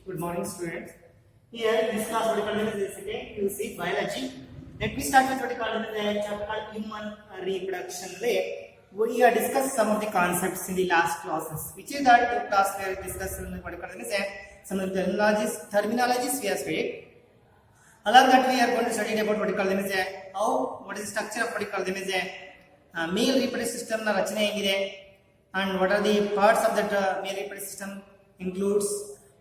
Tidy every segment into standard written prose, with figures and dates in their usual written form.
Good morning, students. Here, this class what we call is second QC biology. Let me start with what we call the chapter called human reproduction. We have discussed some of the concepts in the last classes. Which is that the class we are discussing what we call some of the terminologies we have studied. Along that we are going to study about what we call them is what is the structure of what we call them is male reproductive system na rachane hegide and what are the parts of that male reproductive system includes,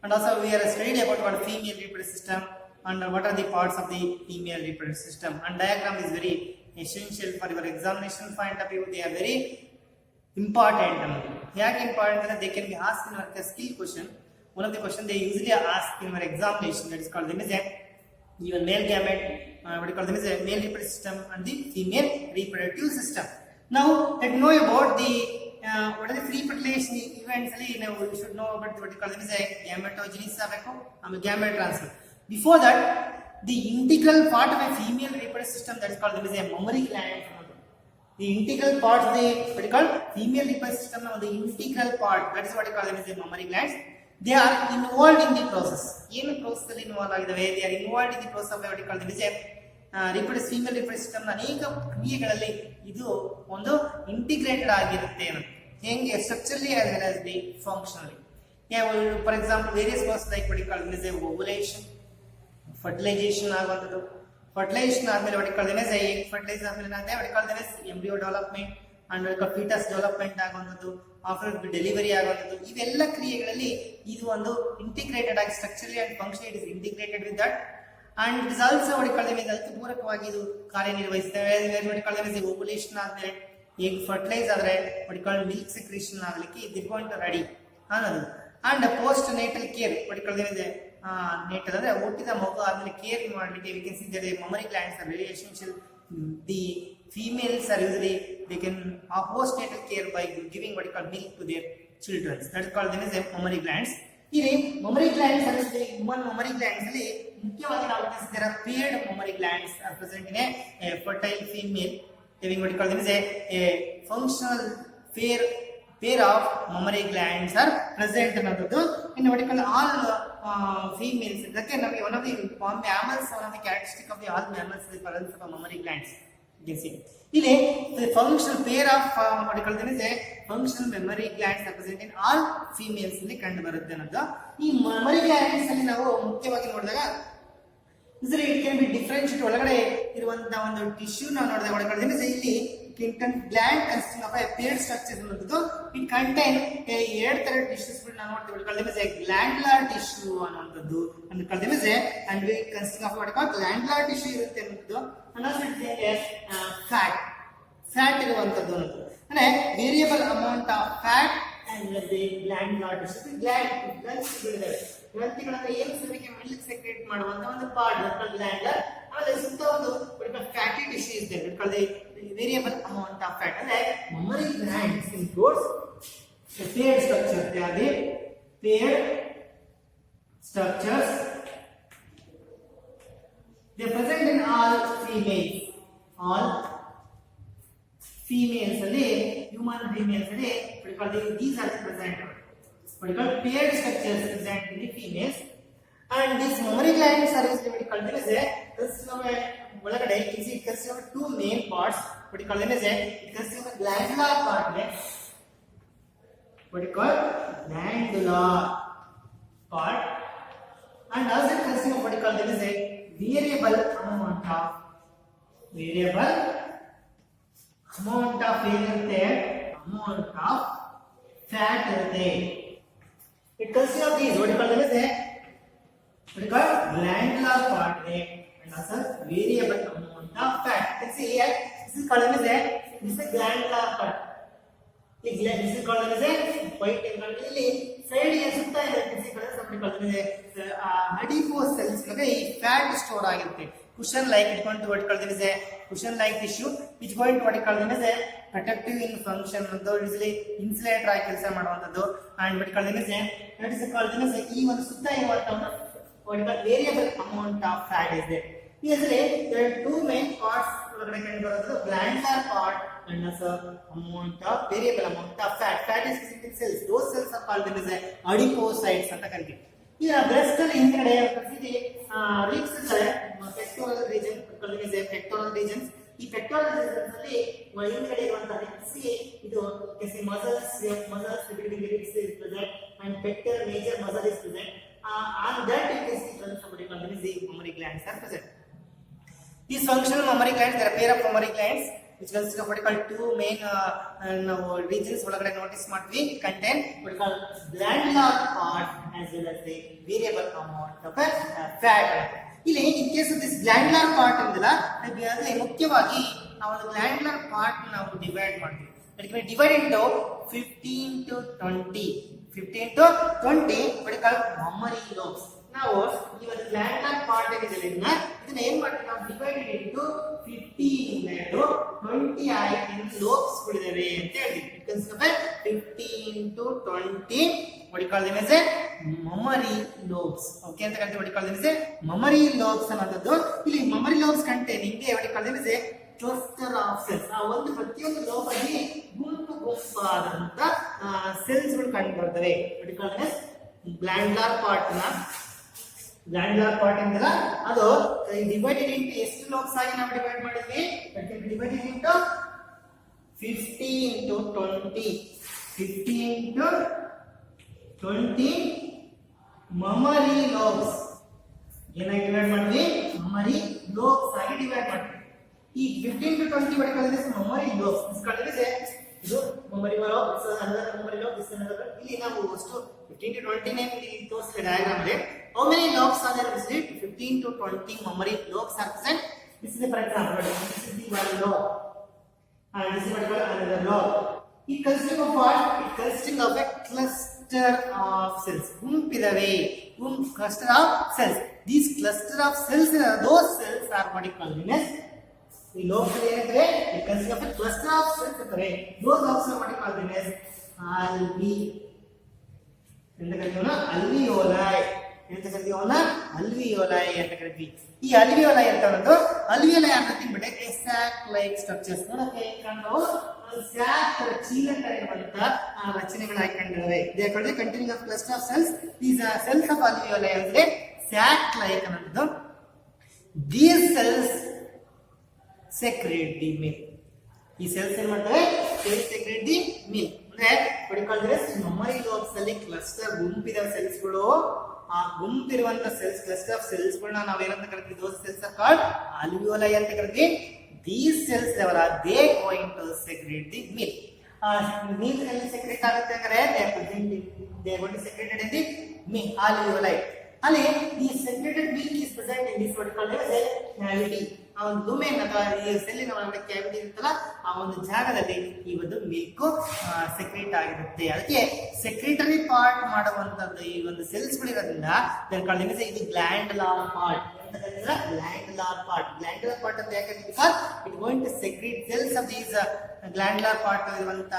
and also we are studied about what female reproductive system and what are the parts of the female reproductive system, and diagram is very essential for your examination point of view. They are very important. Yak important that they can be asked in a skill question. One of the question they usually ask in your examination, that is called them is your male gamete, what you call them is a male reproductive system and the female reproductive system. Now let's know about the what are the free fertilization events. We should know about what you call them is a gametogenesis and gamete transfer. Before that, the integral part of a female reproductive system, that is called them is a mammary gland. The integral part of the what you call female reproductive system, the integral part, that is what you call them is a mammary glands. They are involved in the process. Even process involved they are involved in the process of what you call them is a reproductive female reproductive system ಅನೇಕ ಕ್ರಿಯೆಗಳಲ್ಲಿ ಇದು ಒಂದು integrated ಆಗಿರುತ್ತೆ ಹೆಂಗೆ structurally as well as the functionally. For example, various processes like what you call them is ovulation, fertilization ಆಗುವಂಥದ್ದು, fertilization ಆದ್ಮೇಲೆ what you call them is egg fertilization ಆದ್ಮೇಲೆ ಏನಾಗುತ್ತೆ what you call them is embryo development and fetus development ಆಗುವಂಥದ್ದು, after delivery ಆಗುವಂಥದ್ದು, ಇವೆಲ್ಲ ಕ್ರಿಯೆಗಳಲ್ಲಿ ಇದು ಒಂದು integrated ಆಗಿ structurally and functionally it is integrated with that. and it is also what you call them is ಅದಕ್ಕೆ ಪೂರಕವಾಗಿ ಇದು ಕಾರ್ಯನಿರ್ವಹಿಸುತ್ತವೆ. what you call them is ovulation ಆದ್ಮೇಲೆ egg fertilize ಆದ್ರೆ what you call milk secretion ಆಗಲಿಕ್ಕೆ it is going to ready ಅನ್ನೋದು. and post natal care what you call them is natal ಅಂದ್ರೆ ಹುಟ್ಟಿದ ಮಗು ಆದ್ಮೇಲೆ ಕೇರ್ ಮಾಡಲಿಕ್ಕೆ we can see that the mammary glands are very essential. The females are usually they can post natal care by giving what you call milk to their children. That is called them as mammary glands. ಇಲ್ಲಿ mammary glands ಅಂದ್ರೆ human mammary glands ಅಲ್ಲಿ ಮುಖ್ಯವಾಗಿ ನಾವು there are paired mammary glands are present in a fertile female having what you call them as a functional pair of mammary glands are present ಅನ್ನೋದು. in what you call all females, ಇದಕ್ಕೆ ನಮಗೆ one of the mammals, one of the characteristic of the all mammals is the presence of mammary glands. You can see ಇಲ್ಲಿ the functional pair of what you call them is a functional mammary glands are present in all females ಇಲ್ಲಿ ಕಂಡು ಬರುತ್ತೆ ಅನ್ನೋದು. ಈ mammary glands ಅಲ್ಲಿ ನಾವು ಮುಖ್ಯವಾಗಿ ನೋಡಿದಾಗ usually it can be differentiated. ಒಳಗಡೆ ಇರುವಂತ ಒಂದು ಟಿಶ್ಯೂ ನಾವು ನೋಡಿದಾಗ what you call them is ಇಲ್ಲಿ gland consisting of a paired structure ಅನ್ನೋದು. it contain ಎರಡು ತರ ಟಿಶ್ಯೂಸ್ ನಾವು ನೋಡ್ತೀವಿ. what you call them is a glandular tissue ಅನ್ನೋದು and call them is a and we consisting of what you call glandular tissue ಇರುತ್ತೆ ಅನ್ನೋದು. and also it is fat ಇರುವಂತದ್ದು ಅನ್ನೋದು ಅಂದ್ರೆ variable amount of fat and the glandular tissue. ಗ್ರಂಥಿಗಳಂದ್ರೆ ಏನು ಸರಿಕೆ milk secrete ಮಾಡುವಂತ ಒಂದು part ಗ್ಲ್ಯಾಂಡರ್. ಆಮೇಲೆ ಸುತ್ತ ಒಂದು ಫ್ಯಾಟಿ ಟಿಶ್ಯೂ ಇದೆ called the variable amount of fat. ಅಂದ್ರೆ mammary glands includes a paired structure. They are the paired structures. They are present in all females. All females ಅಲ್ಲಿ human females ಅಲ್ಲಿ these are present. What you call paired structures present in the females, and these mammary glands are usually what you call them as a consists of a ಒಳಗಡೆ it consists of two main parts. What you call them as a it consists of a glandular part. What you call glandular part, and also it consists of what you call them as a variable amount of fat ಇರುತ್ತೆ. It consists of these what you call them as a what you call glandular part and also variable amount of fat. You can see here this is called as a glandular part. This is called as a white and ಇಲ್ಲಿ side ಗೆ ಸುತ್ತ ಇರುತ್ತೆ what you call them as adipose cells ಗೆ ಈ fat store ಆಗಿರುತ್ತೆ. cushion like it going to what you call them as a cushion like tissue which going to what you call them as a protective in function ಅಂತೋ usually insulator ಆಗಿ ಕೆಲಸ ಮಾಡುವಂತದ್ದು. and what you call them as a that is called them as ಈ ಒಂದು ಸುತ್ತ ಇರುವಂತ what you call variable amount of fat is there. Usually there are two main parts ಒಳಗಡೆ ಕಂಡು ಬರೋದು glandular part and also variable amount of fat. Fat is present in cells. Those cells are called them as adipose sites ಅಂತ ಕರೀತೀವಿ. ಈಗ breast ಅಲ್ಲಿ ಹಿಂದ್ಗಡೆ reefs ಇರ್ತವೆ, pectoral region, pectoral regions. ಈ ಪೆಕ್ಟೋರಲ್ ರೀಜನ್ಸ್ ಅಲ್ಲಿ ಹಿಂದ್ಗಡೆ ಇರುವಂತಹ ರಿಪ್ಸ್ ಇದು ಮಸಲ್ಸ್ ರಿಪ್ಸ್ ಇರ್ತದೆ ಅಂಡ್ ಪೆಕ್ಟೋರಲ್ ಮೇಜರ್ ಮಸಲ್ ಇರ್ತದೆ. On that you can see somebody called the mammary glands are present. These functional mammary glands, there are pair of mammary glands which consists of what we call two main regions. ಒಳಗಡೆ notice ಮಾಡ್ತೀವಿ contain what we call glandular part as well as the variable amount of fat. ಇಲ್ಲಿ in case of this glandular part ಅಂದಲ್ಲ, ಅದರಲ್ಲಿ ಮುಖ್ಯವಾಗಿ ನಾವು glandular part ನಾವು divide ಮಾಡ್ತೀವಿ. ಅದಕ್ಕೆ divide into 15 to 20 what we call mammary lobes. ನಾವು ಈ ಒಂದು ಗ್ಲ್ಯಾಂಡ್ಯುಲರ್ ಪಾರ್ಟ್ ಏನಿದೆ ಇದನ್ನ ಏನ್ ಮಾಡ್ತೀವಿ, ನಾವು ಡಿವೈಡೆಡ್ ಇಂಟು 15 20 ಆಯ್ತು ಲೋಬ್ಸ್ ಗಳಿದಾವೆ ಅಂತ ಹೇಳ್ತೀವಿ. Consider 15 to 20 what we call them as a mammary lobes. Okay ಅಂತ ಕರಿತೀವಿ. what we call them as a mammary lobes ಅನ್ನೋದು. ಇಲ್ಲಿ mammary lobes containing what we call them as a cluster of cells. ಆ ಒಂದು ಪ್ರತಿಯೊಂದು lobe ಅಲ್ಲಿ ಗುಂಪಾದಂತ cells ಗಳು ಕಂಡು ಬರ್ತವೆ. what we call them as glandular part ಎಂದಲ್ಲ, ಅದು ಡಿವೈಡೆಡ್ ಇಂಟು ಎಷ್ಟು ಲೋಬ್ಸ್ ಆಗಿ ನಾವು ಡಿವೈಡ್ ಮಾಡಿದ್ವಿ, divided into 15 to 20 mammary lobes. ಏನಾಗಿ ಡಿವೈಡ್ ಮಾಡಿದ್ವಿ, mammary lobes ಆಗಿ ಡಿವೈಡ್ ಮಾಡಿದ್ವಿ. ಈ 15 to 20 what call this mammary lobes. this called is ಇದು mammary lobe, this is another mammary lobe, this is another. ಇಲ್ಲಿ ನಾವು ಅಷ್ಟು 15 to 20 ನೇ ಇಲ್ಲಿ ತೋರಿಸಿದ ಡಯಾಗ್ರಾಮ್ ಅಲ್ಲಿ how many lobes are there? 15 to 20 mammary lobes are present. This is for example, this is the one lobe and this is what called another lobe. It consisting of what? It consisting of a cluster of cells. ಗುಂಪಿದವೆ, cluster of cells. These cluster of cells, those cells are what you call them as the lobes. ಏನಿದೆ, it consisting of a cluster of cells ಇರ್ತವೆ. Those lobes are what you call them as alveoli. ಎಂತ ಕರೀತೀವಿ, alveoli ಅಂತ ಕರಿತೀವಿ. alveoli ಅಂತ ಕರಿತೀವಿ. ಈ alveoli ಅಂತ ಅನ್ನೋದು alveoli ಅನ್ನೋದು ಬಿಟ್ಟೆ sac like structures ನೋಡಕ್ಕೆ ಕಾಣುವ sac ಚೀಲ ತರ ಇರುವಂತ ರಚನೆಗಳಾಗಿ ಕಂಡಿವೆ. they are called the containing of cluster of cells. these are cells of alveoli ಅಂದ್ರೆ sac like ಅನ್ನೋದು. these cells secrete the milk. ಈ ಸೆಲ್ಸ್ ಏನ್ ಮಾಡ್ತವೆ, secrete the milk. ಅಂದ್ರೆ what you call this mammary lobes ಅಲ್ಲಿ cluster ಗುಂಪಿದ cells ಗಳು, ಆ ಗುಂಪಿರುವಂತ cells cluster of cells ಗಳನ್ನ ನಾವು ಏನಂತ ಕರಿತೀವಿ, those cells are called alveoli ಅಂತ ಕರಿತೀವಿ. these cells they are going to secrete the milk. milk ಎಲ್ಲಿ ಸೆಕ್ರೆಟ್ ಆಗುತ್ತೆ ಅಂದ್ರೆ they are going to secrete in the milk alveoli. ಅಲ್ಲಿ ಈ secreted milk is present in this what we call as a cavity. ಆ ಒಂದು lumen ಅಥವಾ ಈ ಸೆಲ್ಲಿನ ಒಳಗಡೆ ಕ್ಯಾವಿಟಿ ಇರುತ್ತಲ್ಲ, ಆ ಒಂದು ಜಾಗದಲ್ಲಿ ಈ ಒಂದು ಮಿಲ್ಕ್ ಸೆಕ್ರೆಟ್ ಆಗಿರುತ್ತೆ. ಅದಕ್ಕೆ ಸೆಕ್ರೆಟರಿ ಪಾರ್ಟ್ ಮಾಡುವಂತದ್ದು ಈ ಒಂದು ಸೆಲ್ಸ್ ಗಳಿರೋದ್ರಿಂದ ಇದು ಗ್ಲ್ಯಾಂಡುಲಾರ್ ಪಾರ್ಟ್. ಗ್ಲ್ಯಾಂಡುಲಾರ್ ಪಾರ್ಟ್ ಅಂತ ಯಾಕೆ, because it going to secrete cells of these glandular part ಇರುವಂತ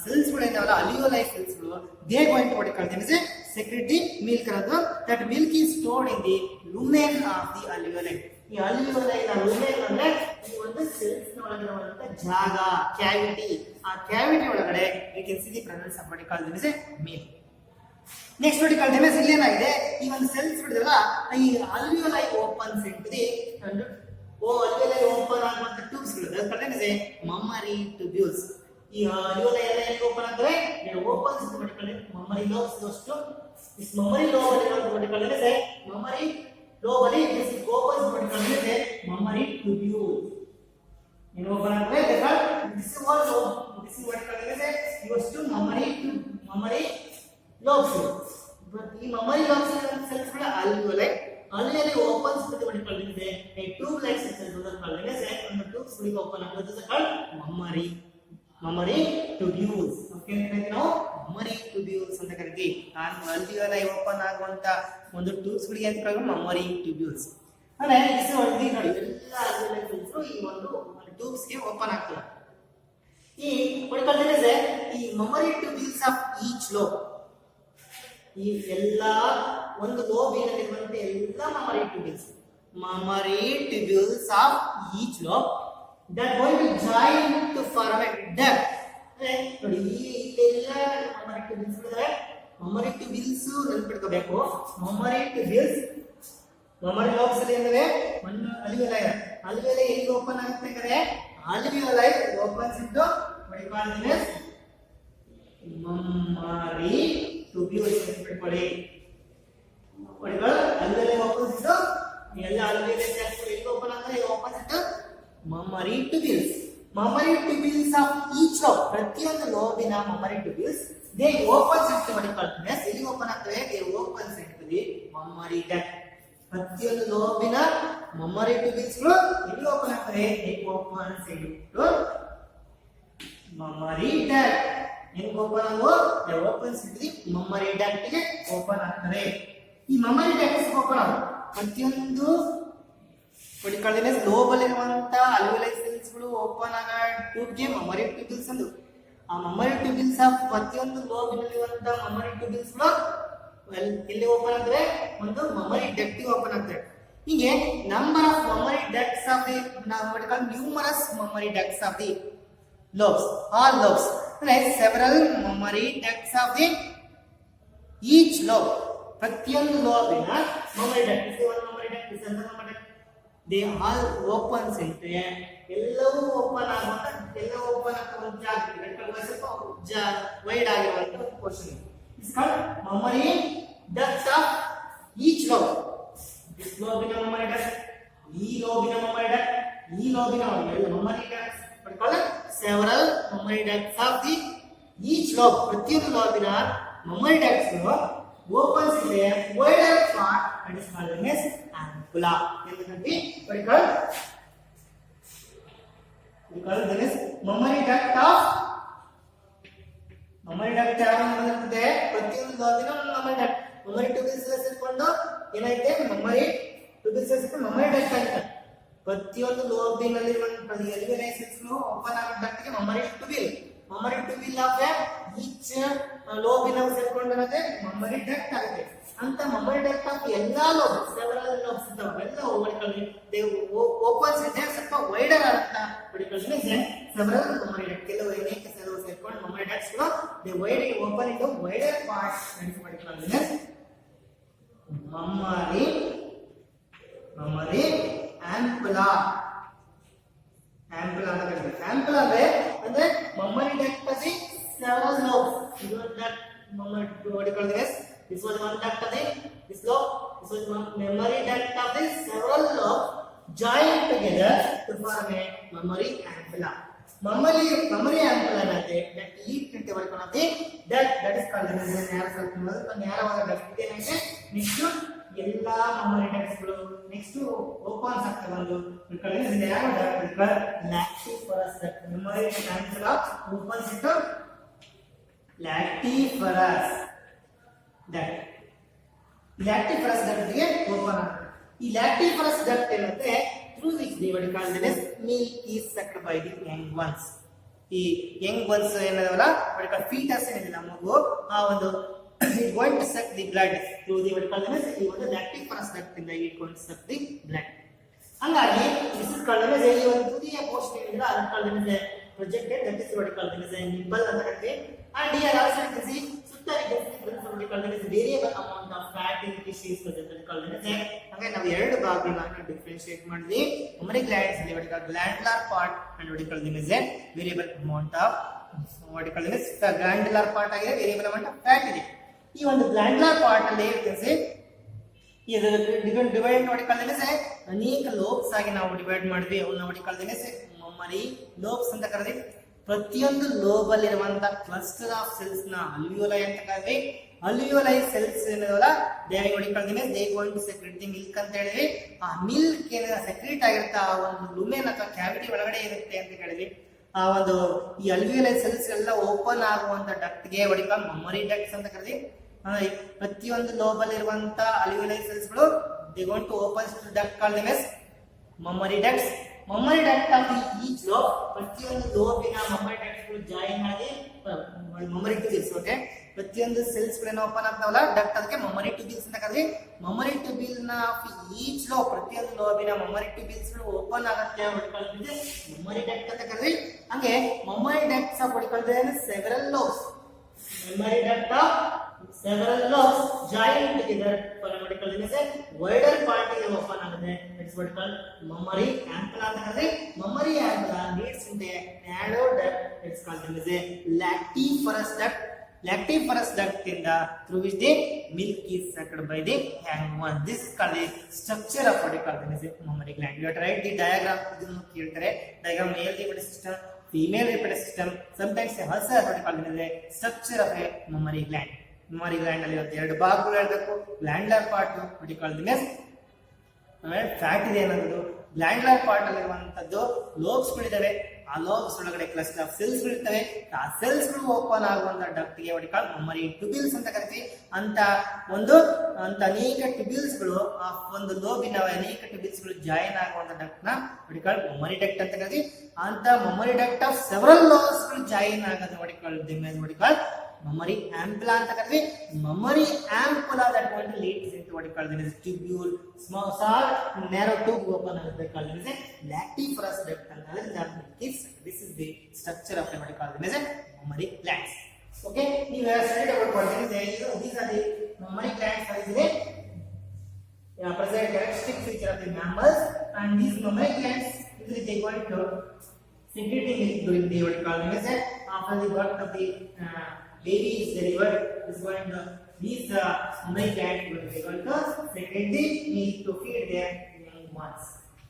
ಸೆಲ್ಸ್ ಗಳು ಏನಾವಲ್ಲ alveoli cells ಗಳು, they are going to what you call them as a secrete the milk ಅನ್ನೋದು. that milk is stored in the lumen of the alveoli. ಈ alveoli ನ lumen ಅಂದ್ರೆ ಈ ಒಂದು ಸೆಲ್ಸ್ ಒಳಗಿರುವಂತ ಜಾಗ, ಕ್ಯಾವಿಟಿ. ಆ ಕ್ಯಾವಿಟಿ ಒಳಗಡೆ you can see the presence of what you call them as a milk. next what you call them as ಏನಾಗಿದೆ, ಈ ಒಂದು ಸೆಲ್ಸ್ ಬಿಡಿದಲ್ಲ, ಈ alveoli opens into the alveoli open ಆಗುವಂತ ಟ್ಯೂಬ್ಸ್ ಗಳು, that called as a mammary tubules. ಈ alveoli ಎಲ್ಲ ಎಲ್ಲಿ open ಆಗ್ತವೆ, ಓಪನ್ಸ್ ಅಂತ ಮಾಡಿಕೊಳ್ಳಿ mammary lobes. ದೋಸ್ತು this mammary lobe ಅಲ್ಲಿ ನಾವು ಮಾಡಿಕೊಳ್ಳಿ ಸೇ mammary lobe ಅಲ್ಲಿ this opens ಮಾಡಿಕೊಳ್ಳಿ mammary tubule. ಏನು ಓಪನ್ ಆಗ್ತವೆ, this is what ಮಾಡಿಕೊಳ್ಳಿ ಸೇ ದೋಸ್ತು mammary lobes. but ಈ mammary lobes ಸೆಲ್ಸ್ ಗಳ alveoli opens ಅಂತ ಮಾಡಿಕೊಳ್ಳಿ a tube like cells ಅಂತ ಮಾಡಿಕೊಳ್ಳಿ ಸೇ ಒಂದು ಟ್ಯೂಬ್ಸ್ ಗಳಿಗೆ ಓಪನ್ ಆಗೋದು mammary tubules. ಓಕೆ ಅಂತ ನಾವು mammary tubules ಅಂತ ಕರಿತೀವಿ. alveoli ಓಪನ್ ಆಗುವಂತ ಒಂದು ಟ್ಯೂಬ್ಸ್ ಗಳಿಗೆ ಅಂತ ಕರೆಯುವ mammary tubules. ಅಂದ್ರೆ ಇದು ನೋಡಿ ಎಲ್ಲ alveoli cells ಈ ಒಂದು ಟ್ಯೂಬ್ಸ್ ಗೆ ಓಪನ್ ಆಗ್ತವೆ. ಈ ಕೊಡ್ಕೊಳ್ತೇನೆ ಈ mammary tubules of each lobe, ಈ ಎಲ್ಲ ಒಂದು ಲೋಬ್ ಏನಿರುವಂತ ಎಲ್ಲ mammary tubules of each lobe that going to join to form a duct. ನೋಡಿ ಇಲ್ಲೆಲ್ಲ mammary tubules ಇದ್ದಾರೆ, ಮಮರಿ ಟ್ಯೂಬ್ಯೂಲ್ಸ್ ನೆನಪಿಟ್ಕೋಬೇಕು. ಮಮರಿ ಟ್ಯೂಬ್ಯೂಲ್ಸ್ ಮಮರಿ ಲೋಬ್ಸ್ ಅಲ್ಲಿ ಅಂದ್ರೆ ಒಂದು ಅಲ್ವಿಯೋಲೈ. ಅಲ್ವಿಯೋಲೈ ಎಲ್ಲಿ ಓಪನ್ ಆಗುತ್ತೆ ಅಂದ್ರೆ alveoli opens into what you call this mammary tubules ನೆನಪಿಟ್ಕೊಳ್ಳಿ. what you call alveoli opens into ಎಲ್ಲ ಅಲ್ವಿಯೋಲೈ ಸೆಲ್ಸ್ ಎಲ್ಲಿ ಓಪನ್ ಆಗುತ್ತೆ opens into mammary tubules. Mammary tubules of each lobe ಪ್ರತಿಯೊಂದು ಲೋಬಿನ mammary tubules they opens into what you call this ಎಲ್ಲಿ open ಆಗ್ತವೆ they opens into the mammary duct. ಪ್ರತಿಯೊಂದು ಲೋಬಿನ mammary tubules ಗಳು ಎಲ್ಲಿ ಓಪನ್ ಆಗ್ತವೆ they opens into mammary duct. ಹೆಂಗ್ ಓಪನ್ ಆಗೋ they opens into the mammary duct ಗೆ ಓಪನ್ ಆಗ್ತವೆ. ಈ ಮಮರಿ ಡಕ್ಟ್ ಓಪನ್ ಆಗೋ ಪ್ರತಿಯೊಂದು ಲೋಬ್ ಅಲ್ಲಿರುವಂತ ಅಲ್ವಿಯೋಲೈ ಸೆಲ್ಸ್ ಗಳು ಓಪನ್ ಆಗ ಟ್ಯೂಬ್ಗೆ ಮಮರಿ ಟ್ಯೂಬ್ಯೂಲ್ಸ್ ಅಂದು. ಆ ಮಮರಿ ಟ್ಯೂಬ್ಯೂಲ್ಸ್ ಆಫ್ ಪ್ರತಿಯೊಂದು ಲೋಬಿನಲ್ಲಿರುವಂತ ಮಮರಿ ಟ್ಯೂಬ್ಯೂಲ್ಸ್ ಗಳು ಎಲ್ಲಿ ಓಪನ್ ಆಗ್ತವೆ ಒಂದು ಮಮರಿ ಡಕ್ಟ್ ಓಪನ್ ಆಗ್ತವೆ. ಹೀಗೆ number of mammary ducts of the numerous mammary ducts of the lobes all lobes several mammary ducts of the each lobe ಪ್ರತಿಯೊಂದು ಲೋಬಿನ mammary duct mammary duct they all opens into ಎಲ್ಲವೂ open ಆಗುವಂತ ಎಲ್ಲ open ಆಗುವ ಜಾಗ ಸ್ವಲ್ಪ wide ಆಗಿರುವಂತ ಒಂದು cushion. It's called mammary ducts of each lobe. This ಲೋಬಿನ ಮಮರಿ ಡಕ್ಟ್, ಈ ಲೋಬಿನ ಮಮರಿ ಡಕ್ಟ್, ಈ ಲೋಬಿನ mammary ducts several mammary ducts of the each lobe ಪ್ರತಿಯೊಂದು ಲೋಬಿನ ಮಮರಿ ಡಕ್ಟ್ಸ್ ಓಪನ್ಸ್ ಇದೆ wider part that is called as ampulla. ಏನಂತೀವಿ what you call this mammary duct of mammary duct ಯಾವಾಗಿರುತ್ತೆ ಪ್ರತಿಯೊಂದು ಲೋಬಿನ ಮಮರಿ ಡಕ್ಟ್ ಮಮರಿ ಟ್ಯೂಬ್ಯೂಲ್ಸ್ ಸೇರಿಕೊಂಡು ಏನೈತೆ ಮಮರಿ tubules ಸೇರಿಕೊಂಡು ಮಮರಿ ಡಕ್ಟ್ ಆಗುತ್ತೆ. ಪ್ರತಿಯೊಂದು ಲೋಬಿನಲ್ಲಿ ಅಲ್ವಿಯೋಲೈ ಸೆಲ್ಸ್ ಓಪನ್ ಆಗೋ ಡಕ್ಟ್ ಗೆ ಮಮರಿ ಟ್ಯೂಬ್ಯೂಲ್. ಮಮರಿ ಟ್ಯೂಬ್ಯೂಲ್ ಆಫ್ ಈಚ್ ಲೋಬಿನ ಸೇರಿಕೊಂಡು ಏನಂತೆ ಮಮರಿ ಡಕ್ಟ್ ಆಗುತ್ತೆ. ಅಂತ ಮಮರಿ ಡಕ್ಟ್ ಆಫ್ ಎಲ್ಲಾ ಲೋಬ್ ಸೆವೆರಲ್ ಲೋಬ್ಸ್ ಇದ್ದಾವೆ ಎಲ್ಲ ಓಪನ್ಸ್ ಇದೆ ಸ್ವಲ್ಪ ವೈಡರ್ ಅಂತ ಪಡಿಕೊಳ್ಳಿ. ಸೆವೆರಲ್ ಮಮರಿ ಡಕ್ಟ್ ಕೆಲವು ಅನೇಕ ಸೆಲ್ಸ್ ಸೇರ್ಕೊಂಡು ಮಮರಿ ಡಕ್ಟ್ಸ್ ಗಳು they wide open into wider part ಅಂತ ಪಡಿಕೊಳ್ಳಿ. ಮಮರಿ ಆಂಪುಲಾ ಆಂಪುಲಾ ಅಂತ ಕರೀತಾರೆ. ಆಂಪುಲಾ ಅಂದ್ರೆ ಮಮರಿ ಡಕ್ಟ್ ಅಲ್ಲಿ ಸೆವೆರಲ್ ಲೋಬ್ಸ್. ಇದು duct ಮಮರಿ ಪಡಿಕೊಳ್ಳಿ. This was one duct of this lobe. This was one memory duct of this several lobes joined together to form a memory ampulla. Memory ampulla ಅನ್ನತ್ತೆ that lead into one of the that is called as a narrow circle. ನೇರವಾದ duct ಏನಂತೆ next ಎಲ್ಲಾ memory ducts ಗಳು next opens ಆಗ್ತವೆ. ಒಂದು ಕಡೆ narrow duct lactiferous duct. Memory ampulla opens into lactiferous duct. lactiferous duct ಗೆ open ಆಗುತ್ತೆ. ಈ lactiferous duct ಏನಂತೆ through which they would call this milk is sucked by the young ones. ಈ young ones ಏನದವಲ್ಲ what call fetus ಏನಿದೆ ಮಗು ಆ ಒಂದು it going to suck the blood through the what call this ಈ ಒಂದು lactiferous duct ಇಂದ it going to suck the blood. ಹಂಗಾಗಿ this is called as ಈ ಒಂದು ತುದಿಯ ಪೋರ್ಷನ್ ಏನಿದೆ ಅದನ್ನ called as projected that is what called as a nipple ಅಂತ ಕರೀತೀವಿ. and here also you can see variable amount of fat in the tissues called as ಹಾಗೆ ನಾವು ಎರಡು ಭಾಗಗಳನ್ನ ಡಿಫರೆನ್ಶಿಯೇಟ್ ಮಾಡಿದ್ವಿ. ಮಮರಿ ಗ್ಲ್ಯಾಂಡ್ಸ್ ಅಲ್ಲಿ what called glandular part and what called as a variable amount of what called as glandular part ಆಗಿದೆ variable amount of fat ಇದೆ. ಈ ಒಂದು glandular part ಅಲ್ಲಿ ಇರ್ತದೆ ಇದು ಡಿವೈಡ್ what called as ಅನೇಕ ಲೋಬ್ಸ್ ಆಗಿ ನಾವು ಡಿವೈಡ್ ಮಾಡಿದ್ವಿ. ಅವನ್ನ what called as ಮಮರಿ ಲೋಬ್ಸ್ ಅಂತ ಕರೆದ್ವಿ. ಪ್ರತಿಯೊಂದು ಲೋಬ್ ಅಲ್ಲಿರುವಂತಹ ಕ್ಲಸ್ಟರ್ ಆಫ್ ಸೆಲ್ಸ್ ನ ಅಲ್ವಿಯೋಲೈ ಅಂತ ಕರೆದ್ವಿ. ಅಲ್ವಿಯೋಲೈ ಸೆಲ್ಸ್ ಏನದಲ್ಲ they going to secrete the milk ಅಂತ ಹೇಳಿದ್ವಿ. ಆ ಮಿಲ್ಕ್ ಏನ ಸೆಕ್ರೆಟ್ ಆಗಿರುತ್ತೆ ಆ ಒಂದು ಲುಮೆನ್ ಅಥವಾ ಕ್ಯಾವಿಟಿ ಒಳಗಡೆ ಇರುತ್ತೆ ಅಂತ ಹೇಳಿದ್ವಿ. ಆ ಒಂದು ಈ ಅಲ್ವಿಯೋಲೈ ಸೆಲ್ಸ್ ಎಲ್ಲ ಓಪನ್ ಆಗುವಂತ ಡಕ್ಟ್ ಗೆ ಮಮರಿ ಡಕ್ಟ್ಸ್ ಅಂತ ಕರೆದ್ವಿ. ಪ್ರತಿಯೊಂದು ಲೋಬ್ ಅಲ್ಲಿರುವಂತ ಅಲ್ವಿಯೋಲೈ ಸೆಲ್ಸ್ ಗಳು they going to open duct called as mammary ducts. Mammary duct of each lobe ಪ್ರತಿಯೊಂದು ಲೋಬಿನ ಮಮರಿ ಡಕ್ಟ್ಸ್ ಗಳು ಜಾಯಿನ್ ಆಗಿ ಮಮರಿ ಟ್ಯೂಬ್ಯೂಲ್ಸ್ ಓಕೆ ಪ್ರತಿಯೊಂದು ಸೆಲ್ಸ್ ಗಳನ್ನ ಓಪನ್ ಆಗ್ತಾವಲ್ಲ ಡಕ್ಟ್ ಅದಕ್ಕೆ ಮಮರಿ ಟ್ಯೂಬ್ಯೂಲ್ಸ್ ಅಂತ ಕರೀತೀವಿ. ಮಮರಿ ಟ್ಯೂಬ್ಯೂಲ್ ನ ಈಚ್ ಲೋಬ್ ಪ್ರತಿಯೊಂದು ಲೋಬಿನ ಮಮರಿ ಟ್ಯೂಬ್ಯೂಲ್ಸ್ ಗಳು ಓಪನ್ ಆಗುತ್ತೆ ಮಮರಿ ಡಕ್ಟ್ ಅಂತ ಕರೀತೀವಿ. ಹಂಗೆ mammary ducts of several lobes memory duct of several lobes joined together for what we call this a wider part is open ಆಗುತ್ತೆ. It's what called memory ampulla ಅಂತ ಹೇಳಿದ್ರೆ memory ampulla leads into a narrow duct. It's called as a lactiferous duct. Lactiferous duct ಇಂದ through which the milk is sucked by the young one. This is called the structure of what we call as a mammary gland. You have to write the diagram. ಇದನ್ನು ಕೇಳ್ತಾರೆ diagram male reproductive system, female reproductive system, sometimes also what we call as a structure of a mammary gland. Mammary gland ಅಲ್ಲಿ ಎರಡು ಭಾಗಗಳು ಇರಬೇಕು. Glandular part what we call as fat ಇದೆ ಅನ್ನೋದು. Glandular part ಅಲ್ಲಿ ಇರುವಂತದ್ದು ಲೋಬ್ಸ್ ಗಳಿದಾವೆ. ಆ ಲೋಬ್ಸ್ ಒಳಗಡೆ ಕ್ಲಸ್ಟರ್ ಆಫ್ ಸೆಲ್ಸ್ ಗಳಿರ್ತವೆ. ಆ ಸೆಲ್ಸ್ ಗಳು ಓಪನ್ ಆಗುವಂತ ಡಕ್ಟ್ ಗೆ what we call ಮಮ್ಮರಿ ಟ್ಯೂಬ್ಯೂಲ್ಸ್ ಅಂತ ಕರಿತೀವಿ. ಅಂತ ಅನೇಕ ಟ್ಯೂಬ್ಯೂಲ್ಸ್ ಗಳು ಆ ಒಂದು ಲೋಬಿನ ಅನೇಕ ಟ್ಯೂಬ್ಯೂಲ್ಸ್ ಗಳು ಜಾಯಿನ್ ಆಗುವಂತ ಡಕ್ಟ್ ನ what we call ಮಮ್ಮರಿ ಡಕ್ಟ್ ಅಂತ ಕರಿತೀವಿ. ಅಂತ ಮಮ್ಮರಿ ಡಕ್ಟ್ ಆಫ್ ಸೆವರಲ್ ಲೋಬ್ಸ್ ಗಳು ಜಾಯಿನ್ ಆಗೋದು what we call what we call mammary ampulla ಅಂತ ಕರೀತೀವಿ. mammary ampulla that going to leads into what we call as tubule, small narrow tube open ಆಗುತ್ತೆ called as lactiferous duct ಅಂತ ಹೇಳಿದ್ರೆ this is the structure of what we call as mammary glands. Okay, you have studied about what is these are the mammary glands are the present characteristic feature of the mammals, and these mammary glands usually they going to secreting milk during the what we call as after the birth of the baby is delivered, is going to these mammary glands will be going to secrete the milk to feed their young ones.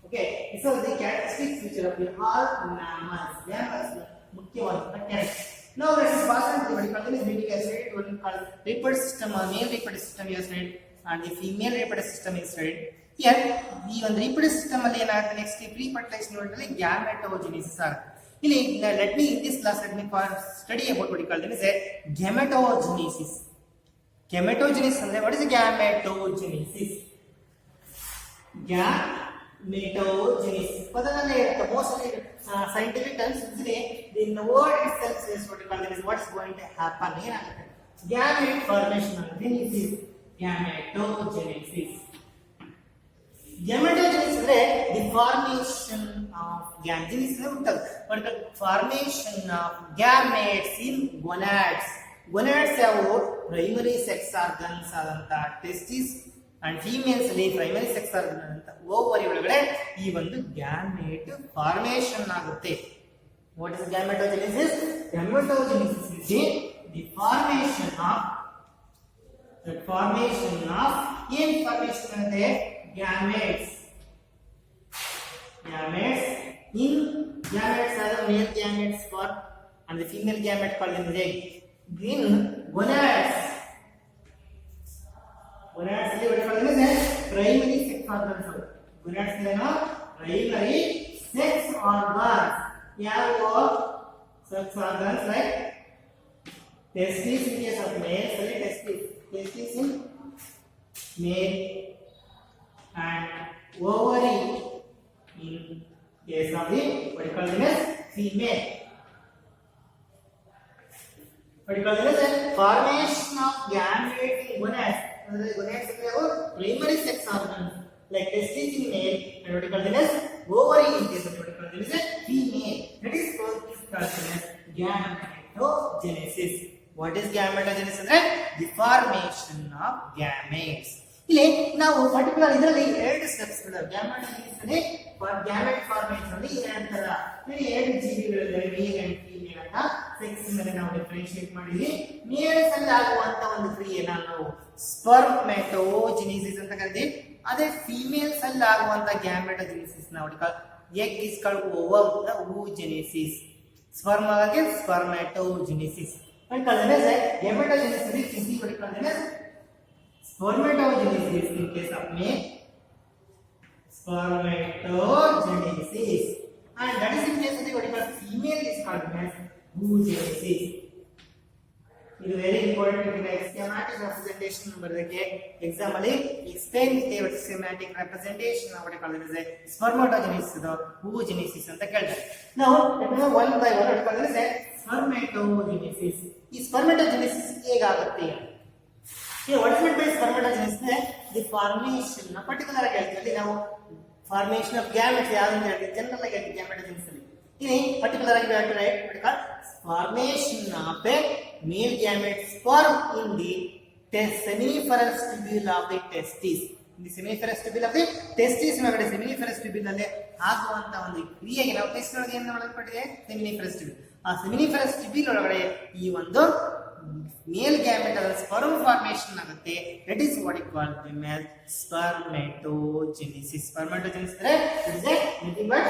Okay, this is the characteristic feature of the all mammals. Mammals ಮುಖ್ಯವಾದ character. Now let us pass on to what we call as baby acid, what we call reproductive system or male reproductive system is studied and the female reproductive system is studied. Here ಈ ಒಂದು reproductive system ಅಲ್ಲಿ ಏನಾಗುತ್ತೆ next pre-fertilization ನಲ್ಲಿ gametogenesis ಆಗುತ್ತೆ. Let me in this class let me study about what we call as gametogenesis. Gametogenesis ಅಂದ್ರೆ what is gametogenesis? Gametogenesis ಪದದಲ್ಲಿ mostly scientific terms usually the word itself says what we call as what is going to happen. ಏನಾಗುತ್ತೆ gamete formation ಅಂದ್ರೆ this is gametogenesis. Gametogenesis ಅಂದ್ರೆ the formation of gametes ಉಂಟಲ್ಲ but the formation of gametes in gonads. Gonads ಯಾವು primary sex organs ಆದಂತ testis and females ಅಲ್ಲಿ primary sex organ ಅಂತ ovary ಒಳಗಡೆ ಈ ಒಂದು gamete formation ಆಗುತ್ತೆ. What is gametogenesis? Gametogenesis is the formation of ಏನ್ formation ಅಂದ್ರೆ gametes in gametes are the male gametes for and the female gamete called in the egg. In gonads ಅಲ್ಲಿ what called as primary sex organs. Gonads ಏನು primary sex organs. ಯಾವ sex organs like testis in case of male, testis in male and ovary in case of the what we call as female. What we call as formation of gametes in gonads. Gonads are primary sex organs like testis in male and what we call as ovary in case of what we call as female. That is called as gametogenesis. What is gametogenesis? ಅಂದ್ರೆ the formation of gametes. ಇಲ್ಲಿ ನಾವು particular ಇದರಲ್ಲಿ ಎರಡು steps ಗಳು ಗ್ಯಾಮೆಟೋಜೆನೆಸಿಸ್ ಅಲ್ಲಿ gamete formation ಅಲ್ಲಿ ಏನಂತಾರ ಇಲ್ಲಿ ಎರಡು ಜೀವಿಗಳಿವೆ ಮೇಲ್ ಅಂಡ್ ಫೀಮೇಲ್ ಅಂತ ಸೆಕ್ಸ್ ಮೇಲೆ ನಾವು ಡಿಫರೆನ್ಶಿಯೇಟ್ ಮಾಡಿದ್ವಿ. ಮೇಲ್ಸ್ ಅಲ್ಲಿ ಆಗುವಂತ ಒಂದು ಕ್ರಿಯೆನ ನಾವು ಸ್ಪರ್ಮೆಟೋಜೆನೆಸಿಸ್ ಅಂತ ಕರಿತೀವಿ. ಅದೇ ಫೀಮೇಲ್ಸ್ ಅಲ್ಲಿ ಆಗುವಂತ ಗ್ಯಾಮೆಟೋಜೆನೆಸಿಸ್ ನಾವು egg is called ovum oogenesis. Sperm ಆಗಿ ಸ್ಪರ್ಮೆಟೋಜೆನೆಸಿಸ್ and gametogenesis is what we call as spermatogenesis in case of male, spermatogenesis, and that is in case of what we call female is called as oogenesis. It is very important to get schematic representation ಬರೋದಕ್ಕೆ exam ಅಲ್ಲಿ explain the schematic representation of what we call as spermatogenesis oogenesis ಅಂತ ಕೇಳ್ತಾರೆ. Now let me know one by one what we call as spermatogenesis. ಈ spermatogenesis ಹೇಗಾಗುತ್ತೆ? Here what is meant by spermatogenesis? The formation particular ಆಗಿ ಹೇಳ್ತೀವಿ ನಾವು formation of gametes ಯಾವುದು ಅಂತ ಹೇಳ್ತೀವಿ ಜನರಲ್ ಆಗಿ gametogenesis ಅಲ್ಲಿ ಇಲ್ಲಿ ಪರ್ಟಿಕ್ಯುಲರ್ ಆಗಿ we have to write what is called formation of a male gamete sperm in the seminiferous tubule of the testis. In the seminiferous tubule of the testis ಒಳಗಡೆ seminiferous tubule ಅಲ್ಲಿ ಆಗುವಂತ ಒಂದು ಕ್ರಿಯೆಗೆ ನಾವು test ಒಳಗೆ ಏನು ಮಾಡಲ್ಪಟ್ಟಿದೆ seminiferous tubule. ಆ seminiferous tubule ಒಳಗಡೆ ಈ ಒಂದು ಮೇಲ್ ಗ್ಯಾಮೆಟ್ ಅದರ ಸ್ಪರ್ಮ್ ಫಾರ್ಮೇಷನ್ ಆಗುತ್ತೆ. That is what it called them as spermatogenesis. Spermatogenesis ಅಂದ್ರೆ it is a nothing but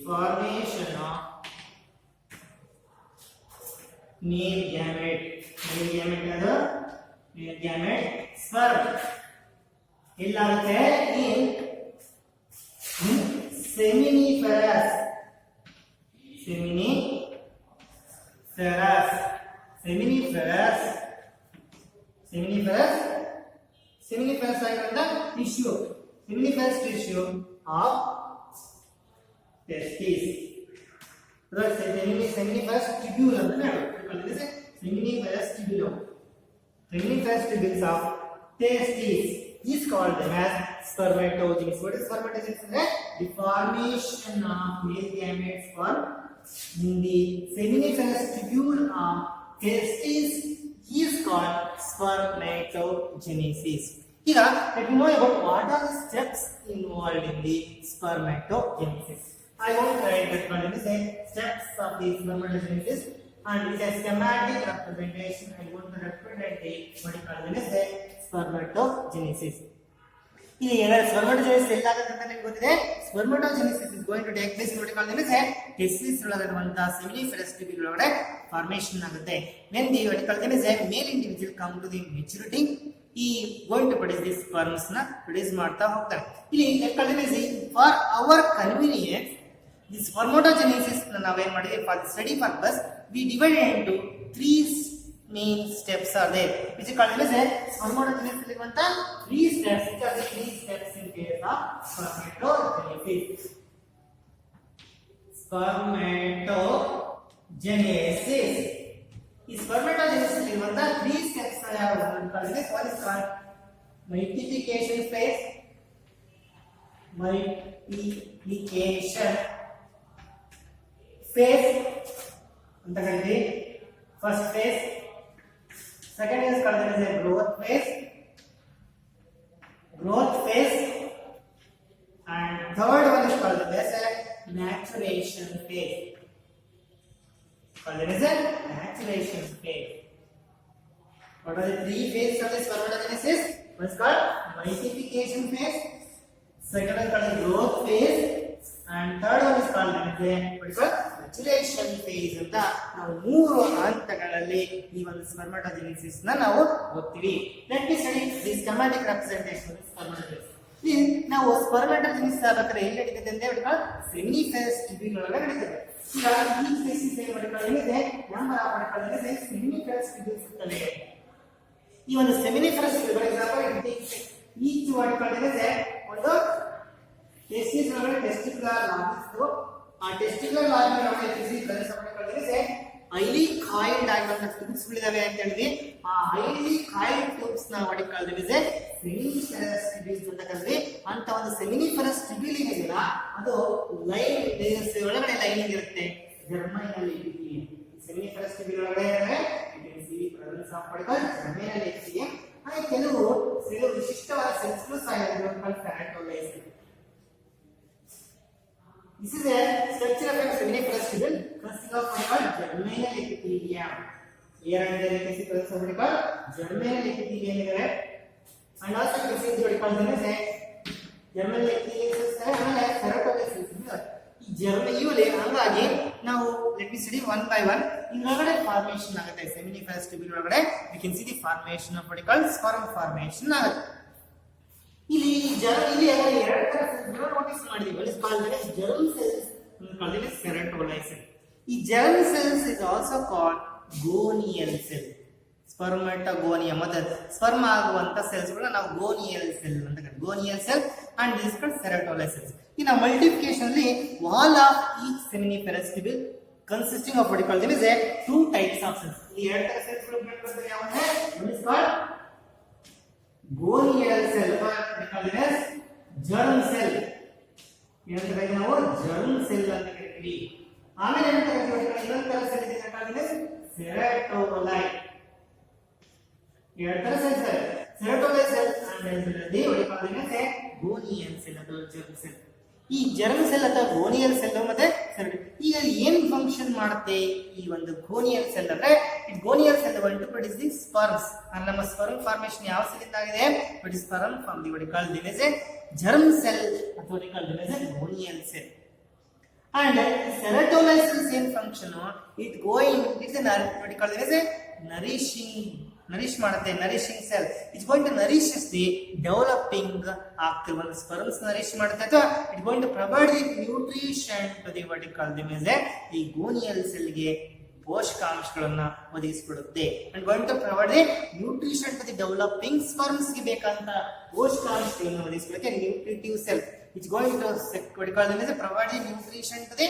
formation of male gamete. Male gamete ಅದು male gamete sperm ಎಲ್ಲಾಗುತ್ತೆ in seminiferous ಆಗಿರೋದ್ರಿಂದ tissue seminiferous tissue of testis. seminiferous tubule ಅಂತ ಹೇಳೋದು. seminiferous tubules of testis is called them as spermatogenesis. What is spermatogenesis? The formation of male gametes sperm in the seminiferous tubule of testis is called spermatogenesis. Here, let me know about what are the steps involved in the spermatogenesis. I want to write that one. Say steps of the spermatogenesis, and with a schematic representation, I want to represent the what you call the spermatogenesis. ಇಲ್ಲಿ ಏನಾದ್ರು ಸ್ಪರ್ಮಟೋಜೆನಿಸಿಸ್ ಎಲ್ಲಾಗುತ್ತೆ ಅಂತ ನಿಮಗೆ ಗೊತ್ತಿದೆ. Spermatogenesis is going to take place what you call the testis ಒಳಗಿರುವಂತ seminiferous tubule ಒಳಗಡೆ formation ಆಗುತ್ತೆ. when the what you call the male individual come to the maturity, ಈ going to produce these sperms ನ produce ಮಾಡ್ತಾ ಹೋಗ್ತಾರೆ. ಇಲ್ಲಿ for our convenience the spermatogenesis ನಾವೇನ್ ಮಾಡಿದ್ವಿ for the study purpose we divided into 3 main steps are there, which is called as spermatogenesis ಇರುವಂತ 3 steps. which are the 3 steps in case of spermatogenesis. ಈ spermatogenesis ಇರುವಂತ 3 steps ಯಾವುದು ಅಂತ ಹೇಳಿದ್ರೆ one is called multiplication phase ಅಂತ ಹೇಳಿದ್ವಿ. First phase, second is called as a growth phase, and third one is called as a maturation phase. What are the 3 phases of the spermatogenesis? One is called multiplication phase, second one is called the growth phase, and third one is called maturation phase. ಅಂತ ನಾವು 3 ಹಂತಗಳಲ್ಲಿ ಈ ಒಂದು ಸ್ಪರ್ಮಟೋಜೆನಿಸಿಸ್ ನ ನಾವು ಓದ್ತೀವಿ. Let me study the schematic representation of spermatogenesis. ನಾವು spermatogenesis ಆಗಬೇಕಾದ್ರೆ ಎಲ್ಲಿ ನಡೀತದೆ ಅಂತ ಹೇಳಿದ್ರೆ seminiferous tubule ಒಳಗಡೆ ನಡೀತದೆ. ಈಗ ಈ ಸ್ಪೀಸಿಸ್ ಏನು ಮಾಡಿಕೊಳ್ಳಿ ಏನಿದೆ ನಂಬರ್ ಆಫ್ ಮಾಡಿಕೊಳ್ಳಿ seminiferous tubules ಇರ್ತವೆ. ಈ ಒಂದು seminiferous tubule for example each ಮಾಡಿಕೊಳ್ಳಿ ಒಂದು ಟೆಸ್ಟಿಸ್ ಒಳಗಡೆ ಟೆಸ್ಟಿಕ್ಯುಲರ್ ಲಾರ್ಜ್ ಆ ಟೆಸ್ಟಿಕ್ಯುಲರ್ ಲಾರ್ಜ್ ಒಳಗಡೆ ಕೆಲಸ ಮಾಡಿಕೊಳ್ಳಿ ಹೈಲಿ ಕಾಯಿಲ್ಡ್ ಆಗಿರುವಂತ ಟ್ಯೂಬ್ಸ್ ಗಳಿದಾವೆ ಅಂತ ಹೇಳಿದ್ವಿ. ಆ ಹೈಲಿ ಕಾಯಿಲ್ಡ್ ಟ್ಯೂಬ್ಸ್ ನ ಮಾಡಿಕೊಳ್ಳಿ seminiferous tubules ಅಂತ ಕರೆದ್ವಿ. ಅಂತ ಒಂದು seminiferous tubule ಇದೆಯಲ್ಲ ಅದು ಲೈನ್ ಒಳಗಡೆ ಲೈನಿಂಗ್ ಇರುತ್ತೆ. ಜರ್ಮೈನಲ್ ಎಪಿಥೀಲಿಯಂ seminiferous tubule ಒಳಗಡೆ ಇರುತ್ತೆ. you can see presence of what called germinal epithelium. ಹಾಗೆ ಕೆಲವು ವಿಶಿಷ್ಟವಾದ ಸೆಲ್ಸ್ಗಳು ಸಹ ಇರುತ್ತವೆ called ferretolysis. This is a structure of a seminiferous tubule consisting of what called germinal epithelium. Here and there you can see presence of what called germinal epithelium ಇದೆ. And also you can see what called germinal epithelium and ferretolysis. ಈ ಇವಲೇ ಹಾಗಾಗಿ ನಾವು let me study one by one. ಇದರೊಳಗಡೆ formation ಆಗುತ್ತೆ seminiferous tubule ಒಳಗಡೆ. you can see the formation of what called sperm formation ಆಗುತ್ತೆ. ಇಲ್ಲಿ ಎರಡು ತರ ಸೆಲ್ಸ್ ನೋಟಿಸ್ ಮಾಡಿದೀವಿ. what is called as germ cells and called as ferretolysis. ಈ germ cells is also called gonial cell. ಸ್ಪರ್ಮಟೋಗೋನಿಯಂ ಮತ್ತೆ ಸ್ಪರ್ಮ ಆಗುವಂತ cells ಗಳನ್ನ ನಾವು ಗೋನಿಯಲ್ ಸೆಲ್ ಅಂತ ಕರೀತೀವಿ. Gonial cell and this called ferretolysis. ಇನ್ನು ಮಲ್ಟಿಪ್ಲಿಕೇಶನ್ ಅಲ್ಲಿ wall of each seminiferous tubule consisting of what you call them is a 2 types of cells. ಈ ಎರಡು ತರ ಸೆಲ್ಸ್ ಗಳು ಬರ್ತವೆ. ಯಾವಂದ್ರೆ one is called gonial cell or we call it as germ cell. ಏನಂತ ನಾವು germ cell ಅಂತ ಕರಿತೀವಿ. ಆಮೇಲೆ ಏನಂತ ಕರಿತೀವಿ ಇನ್ನೊಂದು ತರ ಸೆಲ್ ಇದೆ ಅದಕ್ಕೆ ಸೆರೆಟೋಲೈ. ಎರಡು ತರ ಸೆಲ್ ಇದೆ Sertoli cell and they what call them as gonial cell ಅಥವಾ ಜರ್ಮ್ ಸೆಲ್. ಈ ಜರ್ಮ್ ಸೆಲ್ ಅಥವಾ ಗೋನಿಯಲ್ ಸೆಲ್ ಮತ್ತೆ ಈಗ ಏನ್ ಫಂಕ್ಷನ್ ಮಾಡುತ್ತೆ ಈ ಒಂದು ಗೋನಿಯಲ್ ಸೆಲ್ ಅಂದ್ರೆ ಈ gonial cell going to produce the sperms. and ನಮ್ಮ ಸ್ಪರ್ಮ್ ಫಾರ್ಮೇಷನ್ ಯಾವ ಸೆಲ್ ಇಂದ ಆಗಿದೆ what is sperm from the what call them as a germ cell ಅಥವಾ what call them as a gonal cell. and serotonin cells in function it going it's a what call them as a nourish ಮಾಡುತ್ತೆ nourishing cell. it's going to nourish the developing ಆಗ್ತಿರುವ ಒಂದು sperms nourish ಮಾಡುತ್ತೆ ಅಥವಾ it going to provide the nutrition to the what call them as a ಈ gonial cell ಗೆ ಪೋಷಕಾಂಶಗಳನ್ನ ಒದಗಿಸಿಕೊಡುತ್ತೆ. and going to provide the nutrition to the developing sperms ಗೆ ಬೇಕಾದಂತ ಪೋಷಕಾಂಶಗಳನ್ನು ಒದಗಿಸಿಕೊಡುತ್ತೆ nutritive cell. it's going to what call them as a provide the nutrition to the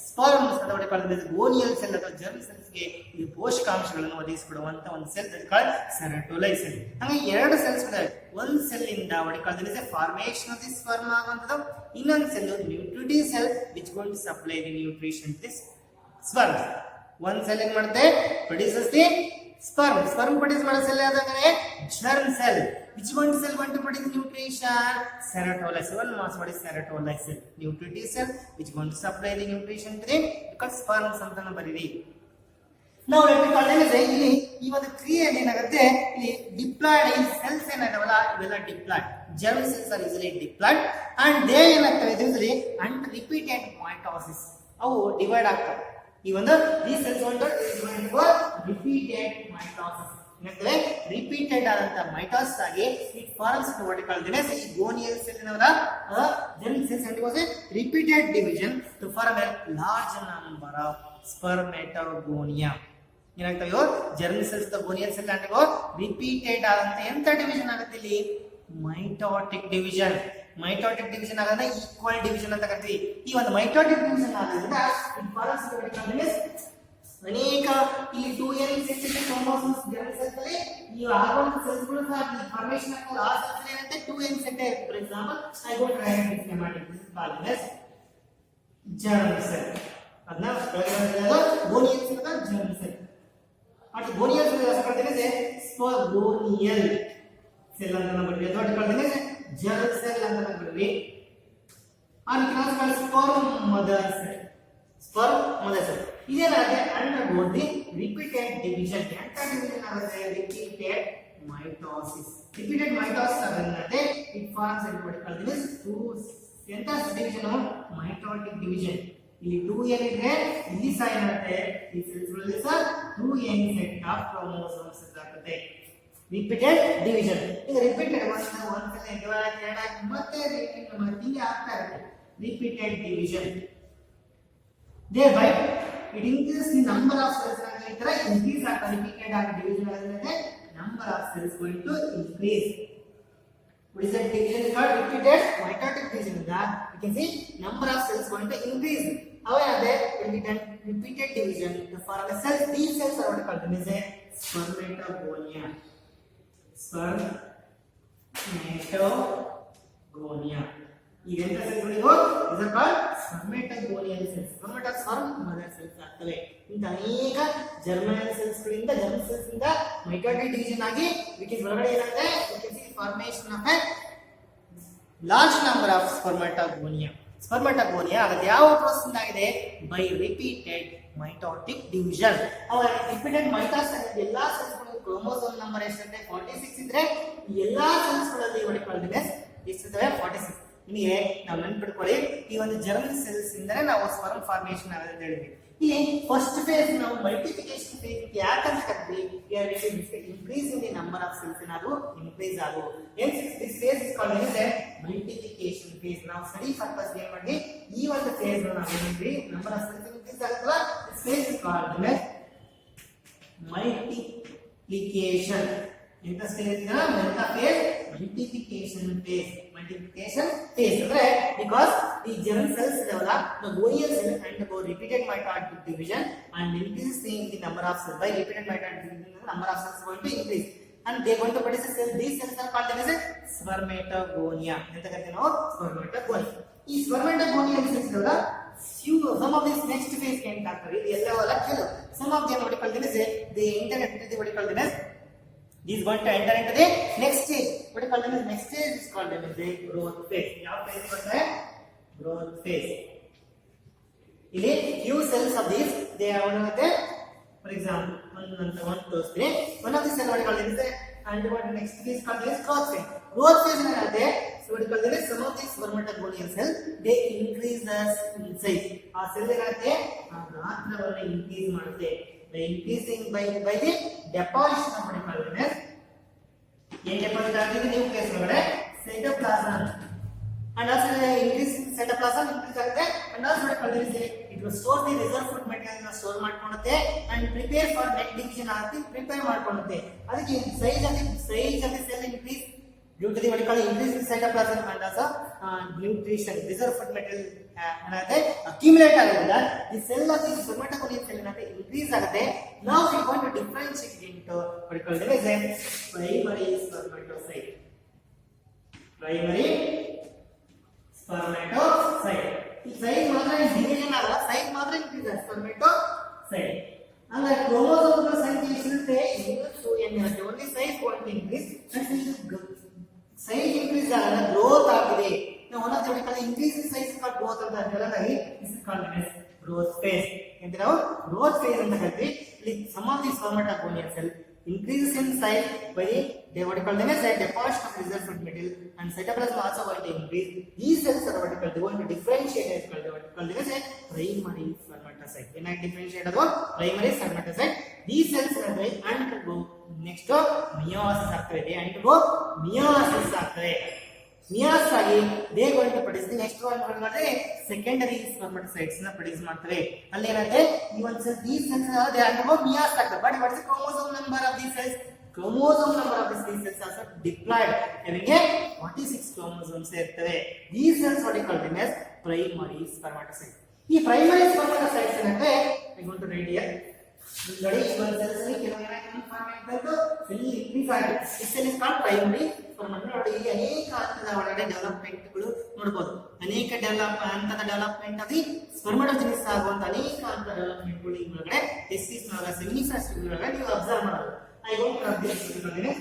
sperms ಅಥವಾ what call them as gonial cell ಅಥವಾ germ cells ಗೆ ಈ ಪೋಷಕಾಂಶಗಳನ್ನು ಒದಗಿಸಿಕೊಡುವಂತ ಒಂದು cell that called Sertoli cell. ಹಾಗೆ ಎರಡು ಸೆಲ್ಸ್ ಇದಾವೆ. ಒಂದು ಸೆಲ್ ಇಂದ what call them as a formation of the sperm ಆಗುವಂತದ್ದು, ಇನ್ನೊಂದು cell nutritive cell which going to supply the nutrition to this sperm. one cell ಏನ್ ಮಾಡುತ್ತೆ produces the sperm produce ಮಾಡೋ cell ಯಾವ್ದಂದ್ರೆ germ cell which one cell going to produce nutrition serotonin cell. one mass what is serotonin cell nutritive cell which going to supply the nutrition to the because sperms ಅಂತ ಬರೀರಿ. now let me call them as ಇಲ್ಲಿ ಈ ಒಂದು ಕ್ರಿಯೆಯಲ್ಲಿ ಏನಾಗುತ್ತೆ ಇಲ್ಲಿ diploid ಈ cells ಏನಾಗವಲ್ಲ ಇವೆಲ್ಲ diploid germ cells are easily diploid and they ಏನಾಗ್ತವೆ usually and repeated mitosis ಅವು ಡಿವೈಡ್ ಆಗ್ತವೆ. ಈ ಒಂದು these cells ಒಂದು repeated mitosis ಏನಂದ್ರೆ ರಿಪೀಟೆಡ್ ಆದಂತ ಮೈಟೋಸಿಸ್ ಆಗಿ it forms what we call them as ಈ gonial cell ಏನವಲ್ಲ germ cells undergoes a repeated division to form a large number of spermatogonia. ಏನಾಗ್ತವೆ germ cells the gonial cell undergo repeated ಆದಂತ ಎಂತ division ಆಗುತ್ತೆ ಇಲ್ಲಿ mitotic division. Mitotic division ಆಗೋದನ್ನ equal division ಅಂತ ಕರಿತೀವಿ. ಈ ಒಂದು ಮೈಟೋಟಿಕ್ ಡಿವಿಷನ್ ಆಗೋದ್ರಿಂದ ಅನೇಕ ಇಲ್ಲಿ 2n cells chromosomes germ cells ಅಲ್ಲಿ ಈ ಆಗುವಂತ ಸೆಲ್ಸ್ ಗಳು ಸಹ ಫಾರ್ಮೇಷನ್ ಆಗ್ತದೆ. ಆ ಸೆಲ್ಸ್ ಏನಂತೆ 2n set for example I go try and systematic this is called as germ cell. ಅದನ್ನ ಗೋನಿಯಲ್ ಸೆಲ್ ಅಥವಾ germ cell. ಅದು ಗೋನಿಯಲ್ ಸೆಲ್ ಅಂತ ಕರೀತಾರೆ ಸ್ಪರ್ಗೋನಿಯಲ್ ಸೆಲ್ ಅಂತ ನಾವು ಬರೀತೀವಿ ಅಥವಾ ಕರೀತಾರೆ germ cell ಅಂತ ನಾವು ಬರೀತೀವಿ. and class called sperm mother cell. sperm mother cell ಇದೇನಾಗುತ್ತೆ undergo the repeated division. ಎಂತ ಡಿವಿಷನ್ ಆಗುತ್ತೆ repeated mitosis. repeated mitosis ಆಗುತ್ತೆ it forms what called this two ಎಂತ ಡಿವಿಷನ್ ಮೈಟೋಟಿಕ್ ಡಿವಿಷನ್. ಇಲ್ಲಿ 2n ಇದ್ರೆ ಇಲ್ಲಿ ಸಹ ಏನಾಗುತ್ತೆ ಈ ಸೆಲ್ಸ್ ಗಳಲ್ಲಿ ಸಹ 2n ಸೆಟ್ ಆಫ್ ಕ್ರೋಮೋಸೋಮ್ಸ್ ಆಗುತ್ತೆ. Repeated division. ಈಗ ರಿಪೀಟೆಡ್ ಒಂದು ಸೆಲ್ ಡಿವೈಡ್ ಆಗಿ ಮತ್ತೆ ರಿಪೀಟ್ ಮಾಡ್ತೀವಿ ಆಗ್ತಾ ಇರುತ್ತೆ repeated division. thereby it increases the number of cells ಈ ತರ increase ಆಗ್ತಾ repeated ಆಗಿ ಡಿವಿಷನ್ ಆಗುತ್ತೆ number of cells going to increase. what is that division is called repeated mitotic division. you can see number of cells going to increase. however when we done repeated division the form of cells these cells are what called as a spermatogonia. spermatogonia ಈ ಎಂತ ಸೆಲ್ಗಳಿಗೋ these are called spermatogonial cells. sperm mother cells ಆಗ್ತವೆ. ಇಂತ ಅನೇಕ ಜರ್ಮಿನಲ್ cells ಗಳಿಂದ germ cells ಇಂದ ಮೈಟೋಟಿಕ್ division ಆಗಿ which is ಒಳಗಡೆ ಏನಾಗುತ್ತೆ you can see formation of a large number of spermatogonia. spermatogonia ಆಗುತ್ತೆ ಯಾವ ಪ್ರೋಸೆಸ್ ಇಂದ ಆಗಿದೆ by repeated mitotic division. ಅವರ repeated mitosis ಎಲ್ಲಾ ಸೆಲ್ಸ್ ಗಳು ಕ್ರೋಮೋಸೋಮ್ ನಂಬರ್ ಎಷ್ಟಿದೆ 46 ಇದ್ರೆ ಎಲ್ಲಾ ಸೆಲ್ಸ್ ಗಳಲ್ಲಿ what called as ಎಷ್ಟಿದೆ 46. ನಿಮಗೆ ನಾವು ನೆನಪಿಟ್ಕೊಳ್ಳಿ ಈ ಒಂದು ಜರ್ಮ್ ಸೆಲ್ಸ್ ಇಂದನೇ ನಾವು ಸ್ಪರ್ಮ್ ಫಾರ್ಮೇಷನ್ ಆಗೋದು ಅಂತ ಹೇಳಿದ್ವಿ. ಇಲ್ಲಿ ಫಸ್ಟ್ ಫೇಸ್ ನಾವು ಮಲ್ಟಿಪ್ಲಿಕೇಶನ್ ಫೇಸ್ ಯಾಕಂತ ಕರಿತೀವಿ increase in the number of cells ನಾವು ಇನ್ಕ್ರೀಸ್ ಆಗು this phase is called as multiplication phase. ನಾವು ಸ್ಟಡಿ ಪರ್ಪಸ್ ಏನ್ ಮಾಡಿ ಈ ಒಂದು ಫೇಸ್ ನಾವು ಹೇಳಿದ್ವಿ ನಂಬರ್ ಆಫ್ ಸೆಲ್ಸ್ ಇನ್ಕ್ರೀಸ್ ಆಗುತ್ತಲ್ಲ this phase is called as multiplication. ಎಂತ ಸ್ಟೇಜ್ ಇದೆ ಎಂತ phase multiplication phase. multiplication phase ಅಂದ್ರೆ because the germ cells develop the gonal cell undergo repeated mitotic division and increases the number of cells. by repeated mitotic division the number of cells going to increase and they going to produce a cell. these cells are called as spermatogonia. ಎಂತ ಕರೀತೀವಿ ನಾವು spermatogonia. ಈ ಸ್ಪರ್ಮೆಟೋಗೋನಿಯಲ್ cells ಇರಲ್ಲ some of these next phase can ಆಗ್ತವೆ ಇದು ಎಲ್ಲ ಅಲ್ಲ ಕೆಲವು some of them what you call them is they enter into the what you call them as these want to enter into the next stage what you call them as next stage is called them as the growth phase ಯಾವ phase ಬರ್ತದೆ growth phase ಇಲ್ಲಿ few cells of these they are one of the for example one ತೋರಿಸ್ತೀನಿ one of the cell what you call them is and what next phase called as growth phase ಏನಾಗುತ್ತೆ so what you call them is some of these spermatogonial cells they increase in size ಆ cell ಏನಾಗುತ್ತೆ ಆ ಗಾತ್ರವನ್ನು increase ಮಾಡುತ್ತೆ by increasing by the deposition of what you call them as ಏನ್ deposit ಆಗ್ತಿದೆ nucleus ಒಳಗಡೆ cytoplasm and also increase cytoplasm increase ಆಗುತ್ತೆ and also what you call them is it will store the reserve food material ನ store ಮಾಡ್ಕೊಳ್ಳುತ್ತೆ and prepare for net division ಆಗಿ prepare ಮಾಡ್ಕೊಳ್ಳುತ್ತೆ ಅದಕ್ಕೆ size of the cell increase due to the what you call increase in cytoplasm and also nutrition reserve food material another accumulate ಆಗೋದಿಲ್ಲ the cell of the spermatogonial cell ಏನಾಗುತ್ತೆ increase ಆಗುತ್ತೆ now we want to differentiate into what you call as primary spermatocyte ಈ size ಮಾತ್ರ division ಆಗಲ್ಲ size ಮಾತ್ರ increase ಆಗುತ್ತೆ spermatocyte ಅಂದ್ರೆ ಕ್ರೋಮೋಸೋಮ್ಗಳ ಸಂಖ್ಯೆ ಎಷ್ಟಿರುತ್ತೆ ಇನ್ನೂ ಏನಿರುತ್ತೆ only size won't increase and size increase ಆಗಲ್ಲ growth ಆಗಿದೆ ನಾವು one of the what you call increase in size called growth ಅಂತ ಹೇಳ್ತೀವಿ this is called as growth phase ಅಂತ ನಾವು growth phase ಅಂತ ಹೇಳ್ತೀವಿ ಇಲ್ಲಿ some of these spermatogonial cell increases in size by the what you call them as a deposition of reserve food material and cytoplasm also going to increase these cells are what you call they want to differentiate as called what you call them as a primary spermatocyte when I differentiate about primary spermatocyte these cells are going and go next to meiosis ಆಗ್ತವೆ they undergo meiosis ಆಗ್ತವೆ meiosis ಆಗಿ they going to produce the next one ಅಂದ್ರೆ secondary spermatocytes ನ produce ಮಾಡ್ತವೆ ಅಲ್ಲಿ ಏನಾಗುತ್ತೆ ಈ ಒಂದು cell these cells are they undergo meiosis ಆಗ್ತವೆ but what is the chromosome number of these cells chromosome number of these cells also diploid having a 46 chromosomes ಇರ್ತವೆ these cells what you call them as primary spermatocyte ಈ primary spermatocytes ಏನಂದ್ರೆ I want to write here ನೋಡಿ ಒಂದು cells ಅಲ್ಲಿ ಕೆಲವು ಏನಾಗುತ್ತೆ form ಆಗ್ತದೆ cell increase ಆಗುತ್ತೆ ಈ ಸೆಲ್ ಇಸ್ ಕಾಲ್ಡ್ ಪ್ರೈಮರಿ ಸ್ಪರ್ಮಟೋಸೈಟ್ ನೋಡಿ ಇಲ್ಲಿ ಅನೇಕ ಹಂತದ ಒಳಗಡೆ ಡೆವಲಪ್ಮೆಂಟ್ ಗಳು ನೋಡಬಹುದು ಅನೇಕ ಹಂತದ ಡೆವಲಪ್ಮೆಂಟ್ ಆಗಿ ಸ್ಪರ್ಮಟೋಜೆನಿಸ್ ಆಗುವಂತ ಅನೇಕ ಹಂತದ ಡೆವಲಪ್ಮೆಂಟ್ ಗಳು ಈ ಒಳಗಡೆ ಟೆಸ್ಟಿಸ್ ಒಳಗಡೆ ಸೆಮಿನಿಫೆಸ್ಟ್ ಒಳಗಡೆ ನೀವು ಅಬ್ಸರ್ವ್ ಮಾಡಬಹುದು ಐ ಗೋಂಟ್ ಅಬ್ಸರ್ವ್ ಮಾಡಿದ್ರೆ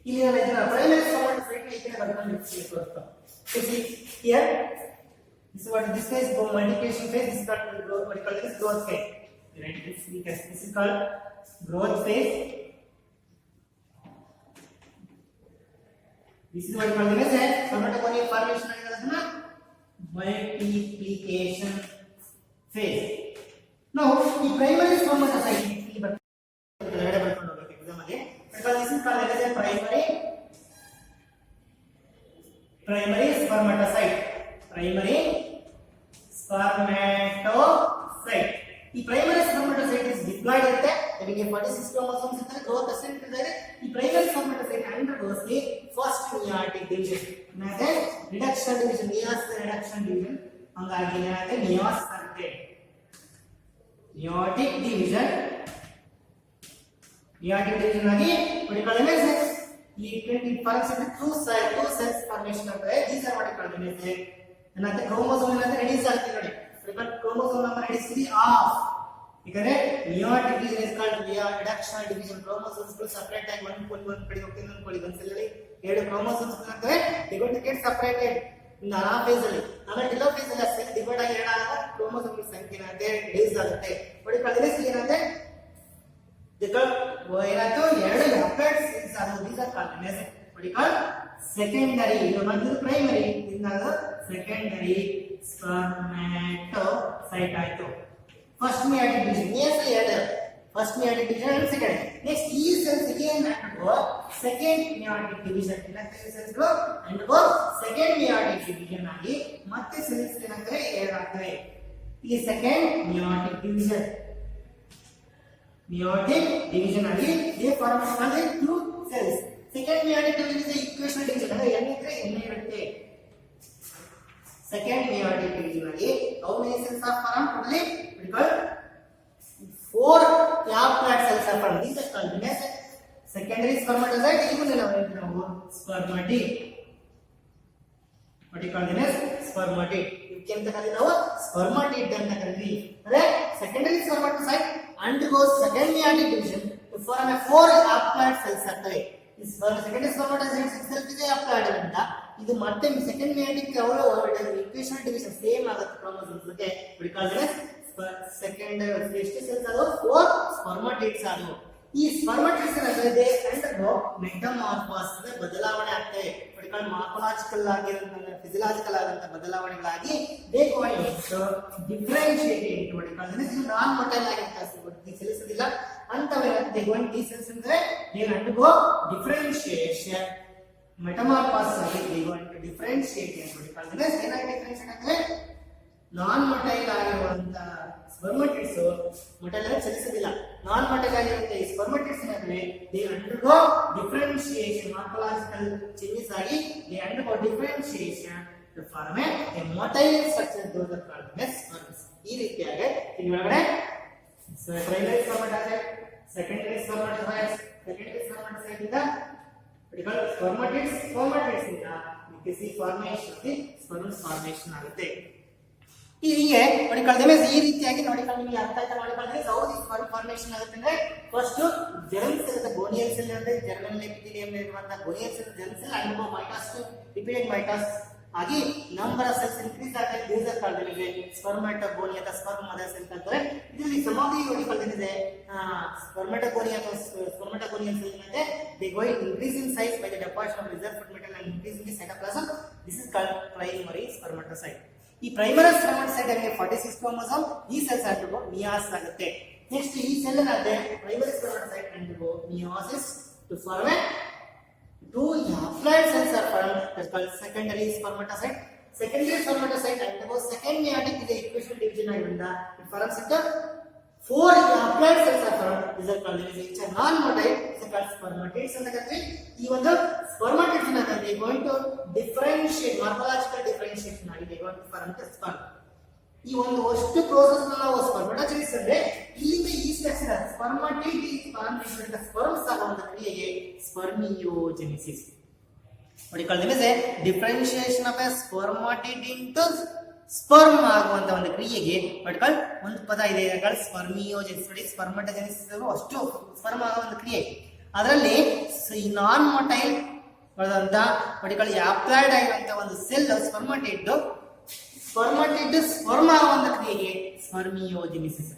ಇಲ್ಲಿ ನಾನು ಇದನ್ನ ಪ್ರೈಮರಿ ಸ್ಪರ್ಮಟೋಸೈಟ್ ನ ಇದನ್ನ ಬರ್ಕೊಂಡು ತೋರಿಸ್ತೀನಿ here this is what this phase go multiplication phase this is called growth what you call this growth phase right this is called growth phase this is what you call this as spermatogonial formation ಆಗಿರೋದನ್ನ multiplication phase now ಈ primary spermatocyte ಇಲ್ಲಿ ಬರ್ತದೆ ಬರ್ಕೊಂಡು ಹೋಗಬೇಕು exam ಅಲ್ಲಿ because this is called as a primary spermatocyte primary spermatocyte ಈ primary spermatocyte is diploid ಇರುತ್ತೆ ನಿಮಗೆ 46 chromosomes ಇರುತ್ತೆ growth percent ಇದೆ ಈ primary spermatocyte undergoes the first meiotic division ಅಂದ್ರೆ reduction division meiosis reduction division ಹಂಗಾಗಿ ಏನಾಗುತ್ತೆ meiosis ಆಗುತ್ತೆ meiotic division ಆಗಿ what ಈ 20% two cells formation ಆಗ್ತದೆ these are what you call them ಏನಂತ ಕ್ರೋಮೋಸೋಮ್ ಏನಂತ ರೆಡ್ಯೂಸ್ ಆಗ್ತದೆ ನೋಡಿ because chromosome number reduce off because meiotic division is called reduction division chromosomes ಗಳು ಸೆಪರೇಟ್ ಆಗಿ ಒಂದು ಕಡೆ ಹೋಗ್ತದೆ ಒಂದು ಸೆಲ್ ಅಲ್ಲಿ ಎರಡು ಕ್ರೋಮೋಸೋಮ್ಸ್ ಆಗ್ತವೆ they going to get separated in the alpha phase ಅಲ್ಲಿ ಆಮೇಲೆ ಟಿಲೋ ಫೇಸ್ ಅಲ್ಲಿ ಸೆಲ್ ಡಿವೈಡ್ ಆಗಿ ಏನಾಗುತ್ತೆ ಕ್ರೋಮೋಸೋಮ್ ಸಂಖ್ಯೆ ಏನಾಗುತ್ತೆ ರಿಡ್ಯೂಸ್ ಆಗುತ್ತೆ ನೋಡಿ ಕಳಿಸಿ ಏನಾಗುತ್ತೆ ಏನಾಯ್ತು ಎರಡು ಹ್ಯಾಪ್ಲಾಯ್ಡ್ ಸೆಲ್ಸ್ ಆದವು these are called as what you call secondary ಇದು ಬಂದು ಪ್ರೈಮರಿ ಇಂದಾಗ secondary spermatocyte ಆಯ್ತು first meiotic division yes ಎರಡು first meiotic division and second next these cells again undergo second meiotic division electric cells go undergo second meiotic division ಆಗಿ ಮತ್ತೆ cells ಏನಾಗ್ತವೆ ಎರಡು ಆಗ್ತವೆ ಈ second meiotic division ಆಗಿ they form only two cells second meiotic division is equational division ಅಂದ್ರೆ n ಇದ್ರೆ n ಇರುತ್ತೆ second meiotic division ಆಗಿ how many cells are formed totally because 4 haploid cells are formed these are called as secondary spermatocyte even ನಾವು spermatid what you call them as spermatid. ಇದಕ್ಕೆ ಅಂತ ಕರೀತೀವಿ ನಾವು spermatid ಅಂತ ಕರೀತೀವಿ. ಅಂದ್ರೆ secondary spermatocyte undergoes second meiotic division to form a 4 haploid cells ಆಗ್ತವೆ. ಈ secondary spermatocyte itself ಇದೆ haploid ಅಂತ ಇದು ಮತ್ತೆ ಸೆಕೆಂಡ್ ಮೆಯಾಟಿಕ್ ಅವರ ಇಕ್ವೇಷನಲ್ ಡಿವಿಷನ್ ಸೇಮ್ ಆಗುತ್ತೆ ಕ್ರೋಮೋಸೋಮ್ಸ್ ಬಗ್ಗೆ what you call them as second ಎಷ್ಟು ಸೆಲ್ಸ್ ಅದು 4 ಸ್ಪರ್ಮಾಟಿಡ್ಸ್ ಅದು. ಈ ಸ್ಪರ್ಮಾಟಿಡ್ಸ್ ಏನಾಗುತ್ತೆ ಅಂಡರ್ಗೋ ಮೆಟಮಾರ್ಫೋಸಿಸ್ ಬದಲಾವಣೆ ಆಗ್ತವೆ. ಮಾರ್ಫಾಲಜಿಕಲ್ ಆಗಿರೋಂತ ಫಿಸಿಯಾಲಜಿಕಲ್ ಆದಂತ ಬದಲಾವಣೆಗಳಾಗಿ they going to differentiate into ಇದು ನಾನ್ ಮೊಟೈಲ್ ಆಗಿರುತ್ತೆ ಚಲಿಸೋದಿಲ್ಲ ಅಂತವೇ ದೇ ಗೋಯಿಂಗ್ ದಿ ಸೆಲ್ಸ್ ಅಂದ್ರೆ ದೇ ಅಂಡರ್ಗೋ ಡಿಫರೆನ್ಶಿಯೇಷನ್ ಮೆಟಮಾರ್ಫೋಸಿಸ್ ಆಗಿ they going to differentiate into ಏನಾಗಿ ಡಿಫರೆನ್ಶಿಯೇಟ್ ಆಗ್ತದೆ ನಾನ್ ಮೊಟೈಲ್ ಆಗಿರುವಂತ ಸ್ಪರ್ಮಟಿಡ್ಸ್ ಮೊಟೈಲ್ ಚಲಿಸೋದಿಲ್ಲ. ನಾನ್ ಮೊಟೈಲ್ ಆಗಿರುತ್ತೆ ಈ ಸ್ಪರ್ಮಟಿಡ್ಸ್ ಏನಾದ್ರೆ they undergo differentiation morphological changes ಆಗಿ they undergo differentiation to form a motile structure those are called as sperms. ಈ ರೀತಿಯಾಗಿ ಇದರೊಳಗಡೆ ಪ್ರೈಮರಿ ಸ್ಪರ್ಮಟೋಸೈಟ್ ಸೆಕೆಂಡರಿ ಸ್ಪರ್ಮಟೋಸೈಟ್ ಇಂದ ಸ್ಪರ್ಮಟಿಡ್ಸ್ ಇಂದ ಫಾರ್ಮೇಷನ್ ಸ್ಪರ್ಮ್ಸ್ ಫಾರ್ಮೇಷನ್ ಆಗುತ್ತೆ. ಹೀಗೆ ನೋಡಿಕೊಳ್ಳ್ತೇವೆ. ಈ ರೀತಿಯಾಗಿ ನೋಡಿಕೊಂಡು ನಿಮಗೆ ಅರ್ಥ ಆಯ್ತಾ ನೋಡಿಕೊಳ್ಳ್ತೇವೆ ಹೌದು ಸ್ಪರ್ಮ್ ಫಾರ್ಮೇಷನ್ ಆಗುತ್ತೆ ಅಂದ್ರೆ ಫಸ್ಟ್ ಜರ್ಮ್ ಸೆಲ್ ಇರುತ್ತೆ ಗೋನಿಯಲ್ ಸೆಲ್ ಅಂದ್ರೆ ಜರ್ಮನ್ ಎಪಿಥೆಲಿಯಂ ಇರುವಂತಹ gonial cell germ cell undergo mitosis repeated mitosis ಆಗಿ ನಂಬರ್ ಆಫ್ ಸೆಲ್ಸ್ ಇನ್ಕ್ರೀಸ್ ಆಗ್ತದೆ. ದೀಸ್ ಆರ್ ಕಾಲ್ಡ್ ಸ್ಪರ್ಮಟೋಗೋನಿಯಾ ಅಥವಾ ಸ್ಪರ್ಮ್ ಮದರ್ ಸೆಲ್ ಅಂತಾರೆ. ಇದರಲ್ಲಿ ಸಮಾಧಿ ನೋಡಿಕೊಳ್ಳ್ತಿದೆ ಸ್ಪರ್ಮಟೋಗೋನಿಯಾ ಅಥವಾ ಸ್ಪರ್ಮಟೋಗೋನಿಯಲ್ ಸೆಲ್ ಅಂದ್ರೆ they going increase in size by the deposition of reserve food material and increase in the cytoplasm. This is called primary spermatocyte. ಈ primary ಸ್ಪರ್ಮಟೋಸೈಟ್ ಅಲ್ಲಿ 46 chromosome ಈ ಸೆಲ್ಸ್ ಅಂಡರ್ಗೋ ಮಿಯಾಸಿಸ್ ಆಗುತ್ತೆ. ನೆಕ್ಸ್ಟ್ ಈ ಸೆಲ್ ಏನಾಗುತ್ತೆ primary spermatocyte undergo meiosis to form a 2 haploid cells are formed that's called secondary spermatocyte. Secondary spermatocyte undergoes second meiotic is the equation division ಆಗಿರೋದ್ರಿಂದ it forms into 4 haploid cells are formed. These are called which are non-motile is called spermatids ಅಂತ ಕರೀತೀವಿ. ಈ ಒಂದು spermatids ನ they going to differentiate morphological differentiation ಆಗಿ they going to form the sperm. ಈ ಒಂದು ಅಷ್ಟು ಪ್ರೋಸೆಸ್ ನಾವು ಸ್ಪರ್ಮಟೋಜೆನಿಸಿಸ್ ಅಂದ್ರೆ ಇಲ್ಲಿಂದ ಈ ಸ್ಟ್ರಕ್ಚರ್ ಸ್ಪರ್ಮಟಿಡ್ ಫಾರ್ಮೇಷನ್ ಸ್ಪರ್ಮ್ಸ್ ಆಗುವಂತ ಕ್ರಿಯೆಗೆ ಸ್ಪರ್ಮಿಯೋಜೆನಿಸಿಸ್. what you call them is a differentiation of a spermatid into sperm ಆಗುವಂತ ಒಂದು ಕ್ರಿಯೆಗೆ what you call ಒಂದು ಪದ ಇದೆ ಸ್ಪರ್ಮಿಯೋಜೆನಿಸಿಸ್. ನೋಡಿ ಸ್ಪರ್ಮಟೋಜೆನಿಸಿಸ್ ಅಷ್ಟು ಸ್ಪರ್ಮ್ ಆಗುವ ಒಂದು ಕ್ರಿಯೆ ಅದರಲ್ಲಿ ಈ ನಾನ್ ಮೊಟೈಲ್ ಅಂತ what you call ಹ್ಯಾಪ್ಲಾಯ್ಡ್ ಆಗಿರುವಂತ ಒಂದು ಸೆಲ್ ಸ್ಪರ್ಮಟಿಡ್ ಸ್ಪರ್ಮ್ ಆಗುವಂತ ಕ್ರಿಯೆಗೆ ಸ್ಪರ್ಮಿಯೋಜೆನಿಸಿಸ್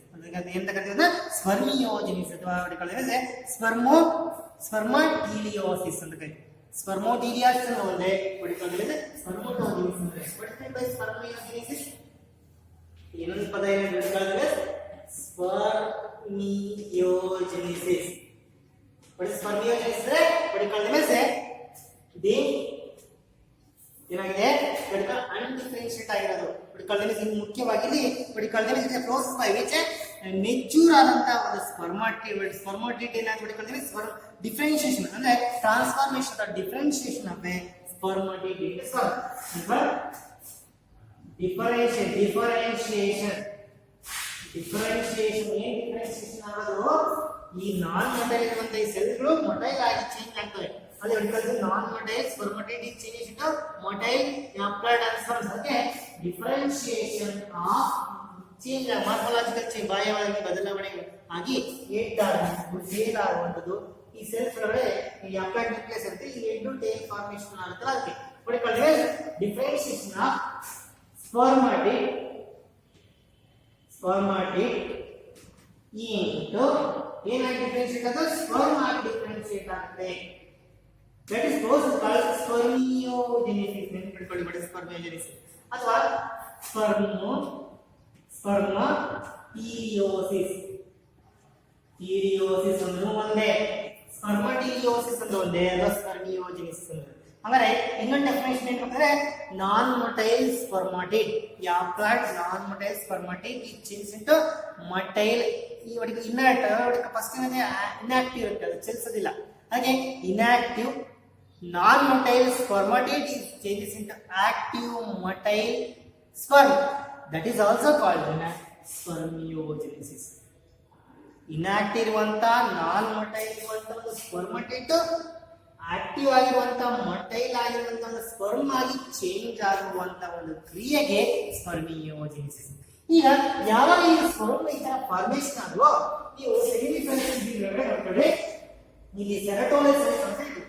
ಎಂತ ಕರೀತೀವಿ ಸ್ಪರ್ಮಿಯೋಜೆನಿಸಿಸ್ ಅಥವಾ ಸ್ಪರ್ಮೋಟೀಲಿಯೋಸಿಸ್ ಅಂತ ಕರೀತೀವಿ. ಸ್ಪರ್ಮೋಟೀಲಿಯಾಸಿಸ್ ಒಂದೇ ಸ್ಪರ್ಮಿಯೋಜೆನಿಸಿಸ್ ಇನ್ನೊಂದು ಪದ ಏನು ಸ್ಪರ್ಮಿಯೋಜೆನಿಸಿಸ್. ಸ್ಪರ್ಮಿಯೋಜೆನಿಸಿಸ್ ಏನಾಗಿದೆ ಅನ್ಡಿಫರೆನ್ಶಿಯೇಟ್ ಆಗಿರೋದು ಮುಖ್ಯವಾಗಿ ಪ್ರೋಸೆಸ್ ಬೈ ವಿಚ್ ಮೆಚೂರ್ ಆದಂತಹ ಒಂದು ಸ್ಪರ್ಮಾಟಿಡ್ ಏನಾದ್ರು ಡಿಫರೆನ್ಶಿಯೇಷನ್ ಅಂದ್ರೆ ಟ್ರಾನ್ಸ್ಫಾರ್ಮೇಶನ್ ಅಥವಾ ಡಿಫರೆನ್ಶಿಯೇಷನ್ ಆಫ್ ಎ ಸ್ಪರ್ಮಾಟಿಡ್ ಡಿಫರೆನ್ಶಿಯೇಷನ್ ಆಗೋದು ಈ ನಾನ್ ಮೊಟೈಲ್ ಇರುವಂತ ಈ ಸೆಲ್ಗಳು ಮೊಟೈಲ್ ಆಗಿ ಚೇಂಜ್ ಆಗ್ತವೆ. ಅದೇ non motile spermatid is changed into motile haploid sperms. ಅದಕ್ಕೆ differentiation of change morphological change ಬಾಹ್ಯವಾಗಿ ಬದಲಾವಣೆ ಆಗಿ ಸೇಲ್ ಆಗುವಂತದ್ದು ಈ ಸೆಲ್ಸ್ ಒಳಗಡೆ ಈ ಹ್ಯಾಪ್ಲಾಯ್ಡ್ ನ್ಯೂಕ್ಲಿಯಸ್ ಇರುತ್ತೆ. ಈ ಹೆಡ್ ಟೇಲ್ ಫಾರ್ಮೇಷನ್ ಆಗುತ್ತೆ. ಅದಕ್ಕೆ ಡಿಫರೆನ್ಶಿಯೇಷನ್ ಆಫ್ ಸ್ಪರ್ಮಟಿಡ್ into ಏನಾಗಿ ಡಿಫರೆನ್ಶಿಯೇಟ್ ಅದು ಸ್ಪರ್ಮ್ ಆಗಿ ಡಿಫರೆನ್ಶಿಯೇಟ್ ಆಗುತ್ತೆ. That is process called spermiogenesis. Spermiogenesis ಅಥವಾ spermateliosis. Teliosis ಅಂದ್ರೆ ಒಂದೇ, spermateliosis ಅಂದ್ರೆ ಒಂದೇ, ಅದು spermiogenesis ಅಂದ್ರೆ. ಹಾಗಾದ್ರೆ ಇನ್ನೊಂದು ಡೆಫಿನೇಷನ್ ಏನಂದ್ರೆ non motile spermatid haploid non motile spermatid is changed into motile. ಈ ಒಳಗೆ ಇನ್ಯಾಕ್ಟ್ ಫಸ್ಟ್ ಇನ್ಆಕ್ಟಿವ್ ಇರುತ್ತೆ, ಅದು ಚಲಿಸೋದಿಲ್ಲ. ಹಾಗೆ inactive non-motile spermatid is changes into active motile sperm. That is also called spermiogenesis. Inactive ಇರುವಂತ non-motile ಇರುವಂತ ಒಂದು ಸ್ಪರ್ಮಟಿಡ್ ಆಕ್ಟಿವ್ ಆಗಿರುವಂತ ಮೊಟೈಲ್ ಆಗಿರುವಂತ ಒಂದು ಸ್ಪರ್ಮ್ ಆಗಿ ಚೇಂಜ್ ಆಗುವಂತ ಒಂದು ಕ್ರಿಯೆಗೆ ಸ್ಪರ್ಮಿಯೋಜೆನಿಸಿಸ್. ಈಗ ಯಾವಾಗ ಈ ಸ್ಪರ್ಮ್ ಈ ತರ ಫಾರ್ಮೇಶನ್ ಆಗುವ ನೀವು ಇಲ್ಲಿ ಸೆರೋಟೋನಿನ್ ಅಂತ ಇದೆ.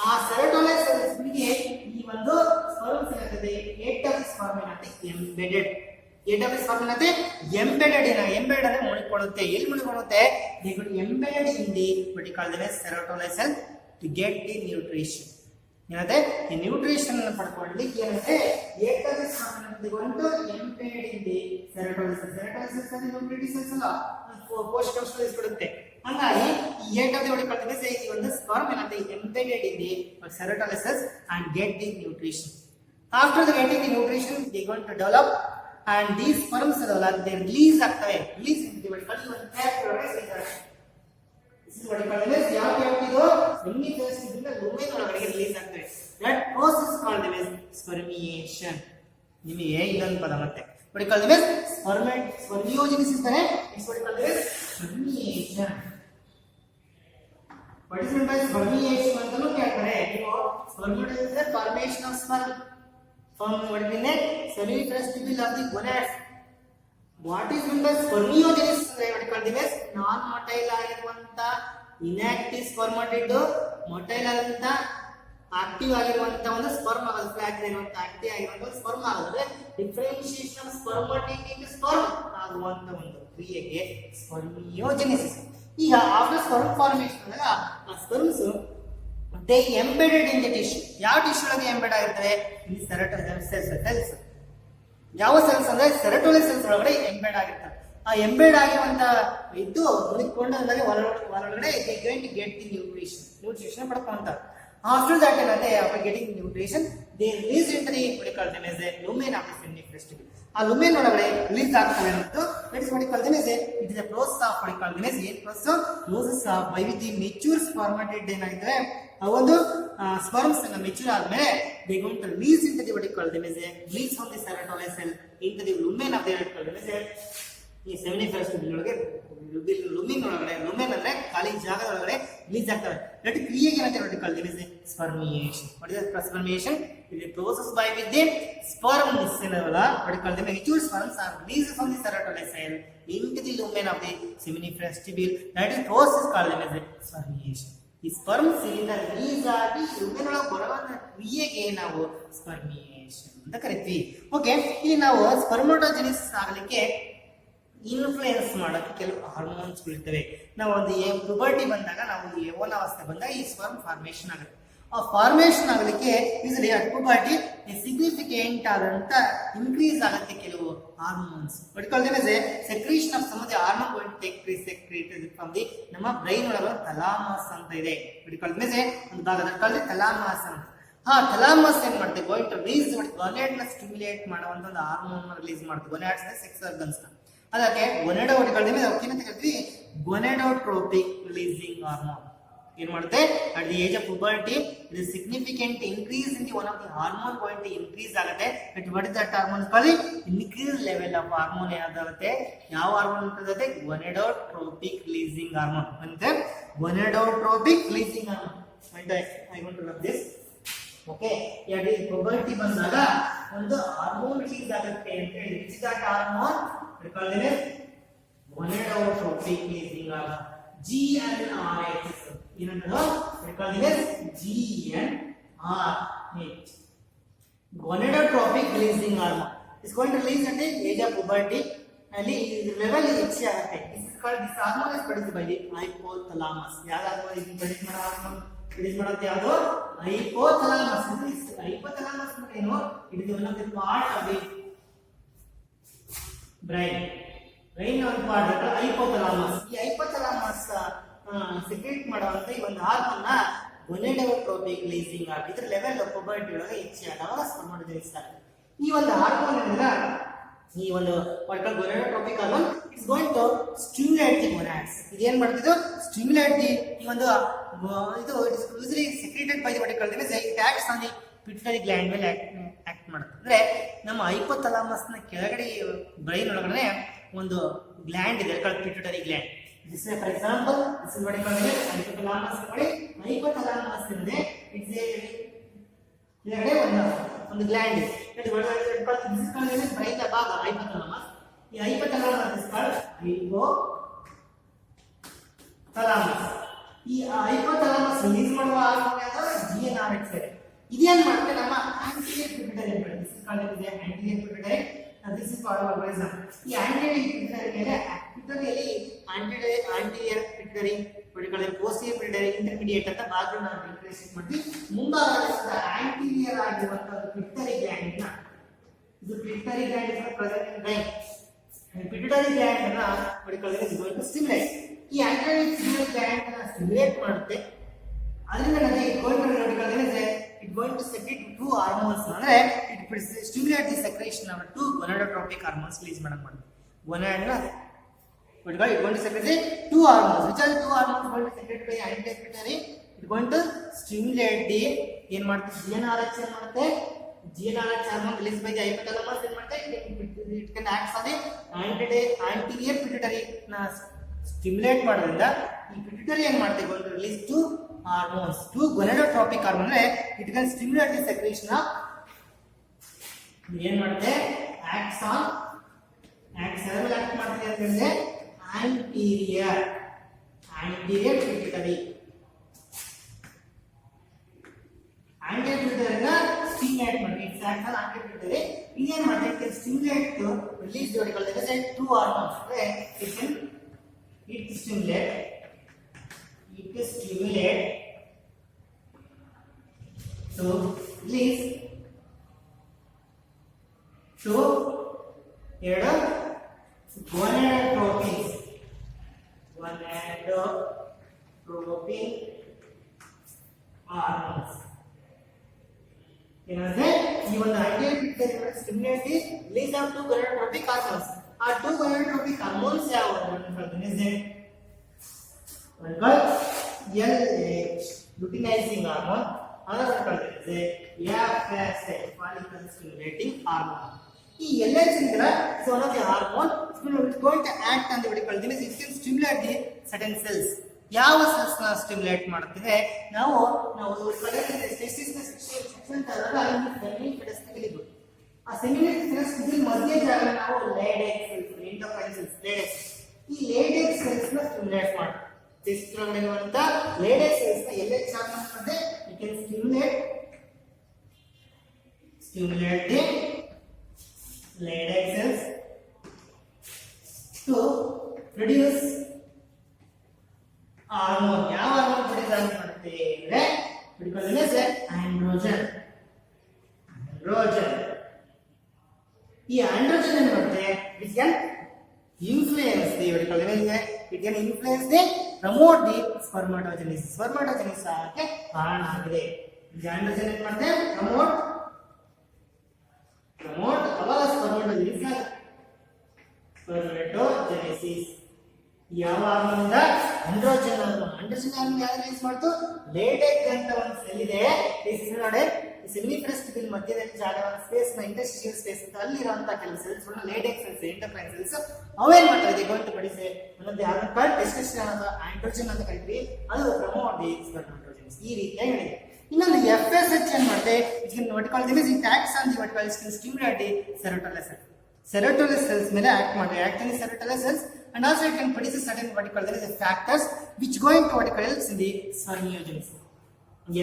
ಆ ಸೆರೋಟೋನಿನ್ ಗೆ ಈ ಒಂದು ಸ್ಪರ್ಮ್ ಸಿಗುತ್ತದೆ. ಏಟಮ್ ಸ್ಪರ್ಮ್ ಏನಂತೆ ಎಂಬೆಡೆಡ್. ಏಟಮ್ ಸ್ಪರ್ಮ್ ಏನಂತೆ ಎಂಬೆಡೆಡ್. ಎಂಬೆಡೆಡ್ ಅಂದ್ರೆ ಮುಳುಕೊಳ್ಳುತ್ತೆ. ಎಲ್ಲಿ ಮುಳುಕೊಳ್ಳುತ್ತೆ? Embedded in the what you call the serotonin cell to get the nutrition. ಏನಂತೆ ಈ ನ್ಯೂಟ್ರಿಷನ್ ಅನ್ನು ಪಡ್ಕೊಳ್ಳಿಕ್ಕೆ ಏನಂತೆ ಏಟಮ್ ಸ್ಪರ್ಮ್ ಅನ್ನೋದು ಒಂದು embedded in the serotonin cell. Serotonin cell nutrition cells ಅಲ್ಲ, ಪೋಷಕಾಂಶಗಳು ಕೊಡುತ್ತೆ. ಹಂಗಾಗಿ ಈ ಏಟಮ್ what you call the ಈ ಒಂದು ಸ್ಪರ್ಮ್ ಏನಂತೆ embedded in the serotonin cells and get the nutrition. After the getting the nutrition, they going to develop, and these sperms they release ಆಗ್ತವೆ. Release into what called one characterized. This is what you call as ಯಾವ ಇದು ಸೆಮಿಫೆರಸ್ಟಿಬಿಲ್ lumen ಒಳಗಡೆ release ಆಗ್ತವೆ. That process called as spermiation. ನಿಮಗೆ ಇದೊಂದು ಪದ ಮತ್ತೆ what you call as spermiogenesis ತಾನೆ. It's what you call as spermiation. What is meant by spermiation ಅಂತಲೂ ಕೇಳ್ತಾರೆ. Spermiogenesis is the formation of sperm from what is in a semifrestible of the gonads. What is meant by spermiogenesis? What is called as non-motile ಆಗಿರುವಂತ inactive spermatid motile ಆಗಿರುವಂತ active ಆಗಿರುವಂತ ಒಂದು sperm ಆಗೋದು. ಫ್ಲಾಜೆಲ್ ಇರುವಂತ active ಆಗಿರುವಂತ sperm ಆಗೋದು. Differentiation of ಸ್ಪರ್ಮಾಟಿಡ್ into sperm ಆಗುವಂತ ಒಂದು ಕ್ರಿಯೆಗೆ ಸ್ಪರ್ಮಿಯೋಜೆನೆಸಿಸ್. ಈಗ ಆಫ್ಟರ್ ಸ್ಪರ್ಮ್ ಫಾರ್ಮೇಷನ್ ಅಂದಾಗ ಆ sperms they embedded in the tissue. ಯಾವ ಟಿಶ್ಯೂ ಒಳಗೆ ಎಂಬೆಡ್ ಆಗಿರ್ತವೆ? ಈ ಸೆರೋಟೋನಿನ್ ಸೆಲ್ಸ್. ಯಾವ ಸೆಲ್ಸ್ ಅಂದ್ರೆ ಸೆರೋಟೋನಿನ್ ಸೆಲ್ಸ್ ಒಳಗಡೆ ಎಂಬೆಡ್ ಆಗಿರ್ತವೆ. ಆ ಎಂಬೆಡ್ ಆಗಿರುವಂತ ಇದ್ದು ಉಳಿದುಕೊಂಡು ಅಂದ್ರೆ ಹೊರಗಡೆ ಗೆಟ್ ದಿ ನ್ಯೂಟ್ರಿಷನ್ ಪಡ್ಕೊಂತಾರೆ. ಆಫ್ಟರ್ ದಟ್ ಏನಂದ್ರೆ after getting nutrition they release into the what you call them as a lumen of the semifrestible. ಆ ಲುಮೆನ್ ಒಳಗಡೆ ರಿಲೀಸ್ ಆಗ್ತವೆ ಅನ್ನೋದು that is what you call them as it is a process of what you call them as a process of by which the mature spermatid ಏನಾಗಿದ್ರೆ ಆ ಒಂದು sperms ಅನ್ನ mature ಆದ್ಮೇಲೆ they going to release into the what you call them as a release from the serotonin cell into the lumen of the what you call them as a ಈ ಸೆಮಿಫೆರಸ್ಟಿಬಲ್ ಒಳಗೆ ಲುಮಿನ್ ಒಳಗಡೆ lumen ಅಂದ್ರೆ ಖಾಲಿ ಜಾಗದ ಒಳಗಡೆ release ಆಗ್ತವೆ. That ಕ್ರಿಯೆಗೆ ಏನಂತ what you call them as a spermiation. What is the spermiation? It is a process by which the sperm what you call them mature sperms are released from the serotonin cell into the lumen of the semifrestible. That is process called them as a spermiation. ಈ sperms ಇಂದ release ಆಗಿ lumen ಒಳಗೆ ಬರುವಂತ ಕ್ರಿಯೆಗೆ ನಾವು ಸ್ಪರ್ಮಿಯೇಷನ್ ಅಂತ ಕರಿತೀವಿ. Okay, ಇಲ್ಲಿ ನಾವು ಸ್ಪರ್ಮಟೋಜೆನಿಸಿಸ್ ಆಗಲಿಕ್ಕೆ ಇನ್ಫ್ಲೂಯೆನ್ಸ್ ಮಾಡೋಕ್ಕೆ ಕೆಲವು ಹಾರ್ಮೋನ್ಸ್ ಇರ್ತವೆ. ನಾವು ಒಂದು ಪ್ಯೂಬರ್ಟಿ ಬಂದಾಗ ನಾವು ಯೌವನಾವಸ್ಥೆ ಬಂದಾಗ ಈ ಸ್ಪರ್ಮ್ ಫಾರ್ಮೇಷನ್ ಆಗುತ್ತೆ. ಆ ಫಾರ್ಮೇಷನ್ ಆಗಲಿಕ್ಕೆ ಯೂಸಲಿ ಅಟ್ ಪ್ಯೂಬರ್ಟಿ ಸಿಗ್ನಿಫಿಕೆಂಟ್ ಆದಂತ ಇನ್ಕ್ರೀಸ್ ಆಗುತ್ತೆ ಕೆಲವು hormones. But call them as a secretion of some of the hormone going to take place secreted from the ನಮ್ಮ ಬ್ರೈನ್ ಒಳಗೆ ಥಾಲಮಸ್ ಅಂತ ಇದೆ. But call them as a ಒಂದು ಭಾಗದ ಕಾಲ್ thalamus ಅಂತ. ಆ ಥಾಲಮಸ್ ಏನ್ ಮಾಡುತ್ತೆ? ಗೋಯಿಂಗ್ ಟು ರಿಲೀಸ್ ಗೊನಾಡ್ ನ ಸ್ಟಿಮ್ಯುಲೇಟ್ ಮಾಡುವಂತ ಒಂದು ಹಾರ್ಮೋನ್ ರಿಲೀಸ್ ಮಾಡುತ್ತೆ. ಗೊನಾಡ್ಸ್ ಸೆಕ್ಸ್ ಆರ್ಗನ್ಸ್ ನ ಅದಕ್ಕೆ ಗೊನೆಡೋಟ್ಗಳಿವೆ. ಏನಂತ ಕರಿತೀವಿ? ಗೊನೆಡೋಟ್ರೋಪಿಕ್ ರಿಲೀಸಿಂಗ್ ಹಾರ್ಮೋನ್ ಏನ್ ಮಾಡುತ್ತೆ? At the age of puberty it is significant increase in the one of the hormone going to increase ಆಗುತ್ತೆ. But what is that hormone? Call increase level of hormone ಏನಾಗುತ್ತೆ? ಯಾವ hormone ಇರ್ತದೆ? Gonadotropic releasing hormone ಅಂತ. Gonadotropic releasing hormone. I want to rub this. Okay, ಯಾಕೆ puberty ಬಂದಾಗ ಒಂದು hormone release ಆಗುತ್ತೆ ಅಂತ ಹೇಳಿ. Which that hormone? call them as gonadotropic releasing hormone, GnRH. ಏನಂತದ್ದು? call them as GnRH, gonadotropic releasing hormone is going to release at the age of puberty. ಅಲ್ಲಿ level ಹೆಚ್ಚು ಆಗುತ್ತೆ. this hormone is produced by the hypothalamus. ಯಾವ hormone ಇದು produce ಮಾಡೋ hormone produce ಮಾಡೋದು ಯಾವುದು? Hypothalamus. Hypothalamus ಅಂದ್ರೆ ಏನು? It is one of the part of the brain ಒಂದು ಪಾರ್ಟ್ ಹೈಪೋಥಾಲಮಸ್. ಈ ಹೈಪೋಥಾಲಮಸ್ ಸೆಕ್ರೆಟ್ ಮಾಡುವಂತ ಈ ಒಂದು ಹಾರ್ಮೋನ್ ನ ಗೊನೆಡೋಟ್ರೋಪಿಕ್ ರಿಲೀಸಿಂಗ್ ಹಾರ್ಮೋನ್. ಇದ್ರ ಲೆವೆಲ್ ಪ್ಯೂಬರ್ಟಿ ಒಳಗೆ ಹೆಚ್ಚಾದಾಗ ಸ್ಪರ್ಮಟೋಜೆನಿಸಿಸ್ ಆಗುತ್ತೆ. ಈ ಒಂದು ಹಾರ್ಮೋನ್ ಅಂದ್ರೆ ಈ ಒಂದು gonadotropic hormone it's going to stimulate the gonads. ಇದೇನ್ ಮಾಡ್ತಿದ್ದು? ಸ್ಟಿಮ್ಯುಲೇಟ್ ದಿ ಈ ಒಂದು ಇದು it is usually secreted by the what you call this it acts on the pituitary gland ಮೇಲೆ ಆಕ್ಟ್ ಮಾಡುತ್ತೆ. ಅಂದ್ರೆ ನಮ್ಮ ಹೈಪೋಥಾಲಮಸ್ ನ ಕೆಳಗಡೆ ಬ್ರೈನ್ ಒಳಗಡೆ ಒಂದು ಗ್ಲ್ಯಾಂಡ್ ಇದೆ, pituitary gland. This for example this is what you call hypothalamus. Hypothalamus ಅಂದ್ರೆ ಇದರಡೆ ಒಂದು ಗ್ಲ್ಯಾಂಡ್ ಇದೆ. ಬ್ರೈನ್ ಭಾಗ ಹೈಪೋಥಾಲಮಸ್. ಈ ಹೈಪೋಥಾಲಮಸ್ ಇಸ್ ಕಾಲ್ಡ್ ಹೈಪೋಥಾಲಮಸ್. ಈ ಹೈಪೋಥಾಲಮಸ್ ರಿಲೀಸ್ ಮಾಡುವ ಹಾರ್ಮೋನ್ ಯಾವುದು? GnRH. ಇದೇನ್ ಮಾಡುತ್ತೆ? ನಮ್ಮ anterior pituitary this is called anterior pituitary. This is for organism. ಈ ಆಂಟಿರಿಯರ್ ಪಿಟ್ಯುಟರಿ ಮೇಲೆ ಪಿಟ್ಯುಟರಿಯಲ್ಲಿ anterior pituitary, posterior pituitary, intermediate ಅಂತ ಭಾಗಗಳನ್ನ ನಾವು ಡಿಫರೆನ್ಶಿಯೇಟ್ ಮಾಡ್ತೀವಿ. ಮುಂಭಾಗದ ಆಂಟಿರಿಯರ್ ಆಗಿರುವಂತಹ ಪಿಟ್ಯುಟರಿ ಗ್ಲ್ಯಾಂಡ್ ನ, ಇದು pituitary gland is present in brain. Pituitary gland ಅನ್ನ ಸ್ಟಿಮ್ಯುಲೇಟ್. ಈ ಆಂಟಿರಿಯರ್ ಗ್ಲ್ಯಾಂಡ್ ಅನ್ನ ಸ್ಟಿಮ್ಯುಲೇಟ್ ಮಾಡುತ್ತೆ. ಅದರಿಂದ it going to secrete two hormones. ಅಂದ್ರೆ it stimulate the secretion of two gonadotropic hormones release ಮಾಡಬಹುದು. gonad it going to secrete two hormones. Which are the two hormones going to secrete by anterior pituitary? It going to stimulate the ಏನು ಮಾಡುತ್ತೆ? GnRH ಏನು ಮಾಡುತ್ತೆ? GnRH hormone released by the hypothalamus ಏನು ಮಾಡುತ್ತೆ? It can act on the anterior pituitary ನ stimulate ಮಾಡೋದ್ರಿಂದ ಈ pituitary ಏನು ಮಾಡುತ್ತೆ? going to release two hormones, two gonadotropic hormones. It can stimulate the secretion of ಏನು ಮಾಡುತ್ತೆ? axon act ಮಾಡ್ತಿದೆ ಅಂತಂದ್ರೆ anterior pituitary. anterior pituitary ನ ಸ್ಟಿಮ್ಯುಲೇಟ್ ಮಾಡಿ. It's act on anterior pituitary. ಇದೇನ್ ಮಾಡುತ್ತೆ? it can stimulate to release the two hormones. it stimulate to release two gonadotropin hormones. ಏನಂದ್ರೆ ಈ ಒಂದು anterior pituitary stimulate the release of two gonadotropic hormones. ಆ two gonadotropic hormones ಯಾವುದು? LH luteinizing hormone, another called FSH follicle stimulating hormone. ಈ LH is one of the hormone. It's going to act on the it can stimulate the certain cells. ಯಾವ cells ನ stimulate ಮಾಡುತ್ತದೆ? ನಾವು testis section ತರಲ್ಲ, ಅಲ್ಲಿ seminal ಫೆಟಸ್ ತೆಗೆದು ಆ seminal ಫೆಟಸ್ ಮಧ್ಯ ಜಾಗ ನಾವು ಲೇಡೆಕ್ ಸೆಲ್ಸ್, ಎಂಡೋಕ್ರೈನ್ ಸೆಲ್ಸ್, ಲೇಡೆಕ್. ಈ ಲೇಡೆಕ್ ಸೆಲ್ಸ್ ನ ಸ್ಟಿಮ್ಯುಲೇಟ್ ಮಾಡುತ್ತೆ. ಚಿತ್ರಗಳಿರುವಂತ ಲೇಡೆಕ್ ಸೆಲ್ಸ್ ನ LH ಹಾರ್ಮೋನ್ ಮತ್ತೆ it can stimulate the ಲೇಡೆಕ್ cells to produce hormone. ಯಾವ ಹಾರ್ಮೋನ್ ಪ್ರೊಡ್ಯೂಸ್ ಮಾಡುತ್ತೆ ಅಂದ್ರೆ ಆಂಡ್ರೋಜನ್. ಈ ಆಂಡ್ರೋಜನ್ ಏನು ಮಾಡುತ್ತೆ? it can influence the promote the spermatogenesis. Spermatogenesis ಆಗಕ್ಕೆ ಕಾರಣ ಆಗಿದೆ. ಆಂಡ್ರೋಜನ್ ಏನು ಮಾಡುತ್ತೆ? ಪ್ರಮೋಟ್ ಅವಾಗ ಸ್ಪರ್ಮಟೋಜೆನೆಸಿಸ್. ಯಾವ ಹಾರ್ಮೋನಿಂದ? Androgen hormone. ಆಂಡ್ರೋಜನ್ ಹಾರ್ಮೋನ್ ಯಾರು ರಿಲೀಸ್ ಮಾಡ್ತು? ಲೇಟೆಕ್ ಅಂತ ಒಂದು ಸೆಲ್ ಇದೆ. ಈ ಸೆಲ್ ನೋಡಿ, ಈ ಸೆಮಿಫೆರಸ್ಟಿಕಲ್ ಮಧ್ಯದಲ್ಲಿ ಜಾಗ ಸ್ಪೇಸ್ ನ ಇಂಟರ್ಸ್ಟಿಷಿಯಲ್ ಸ್ಪೇಸ್ ಅಂತ ಅಲ್ಲಿರುವಂತ ಕೆಲವು cells Leydig cells, endocrine cells ಅವೇನ್ ಮಾಡ್ತಾರೆ? ಗೋಯಿಂಗ್ ಟು ಪ್ರೊಡ್ಯೂಸ್ ಒಂದು ಯಾವ್ದು ಕಾಲ್ಡ್ ಟೆಸ್ಟೋಸ್ಟೆರಾನ್ ಅಥವಾ ಆಂಡ್ರೋಜನ್ ಅಂತ ಕರೀತೀವಿ. ಅದು ಪ್ರಮೋಟ್ ದಿ ಸ್ಪರ್ಮಟೋಜೆನೆಸಿಸ್. ಈ ರೀತಿಯಾಗಿ ಹೇಳಿದೆ. ಇನ್ನೊಂದು FSH ಏನ್ ಮಾಡುತ್ತೆ? it acts on the stimulate the serotonin cells. Serotonin cells ಮೇಲೆ ಆಕ್ಟ್ ಮಾಡುತ್ತೆ. act on the serotonin cells and also it can produce certain factors which going to helps in the spermiogenesis.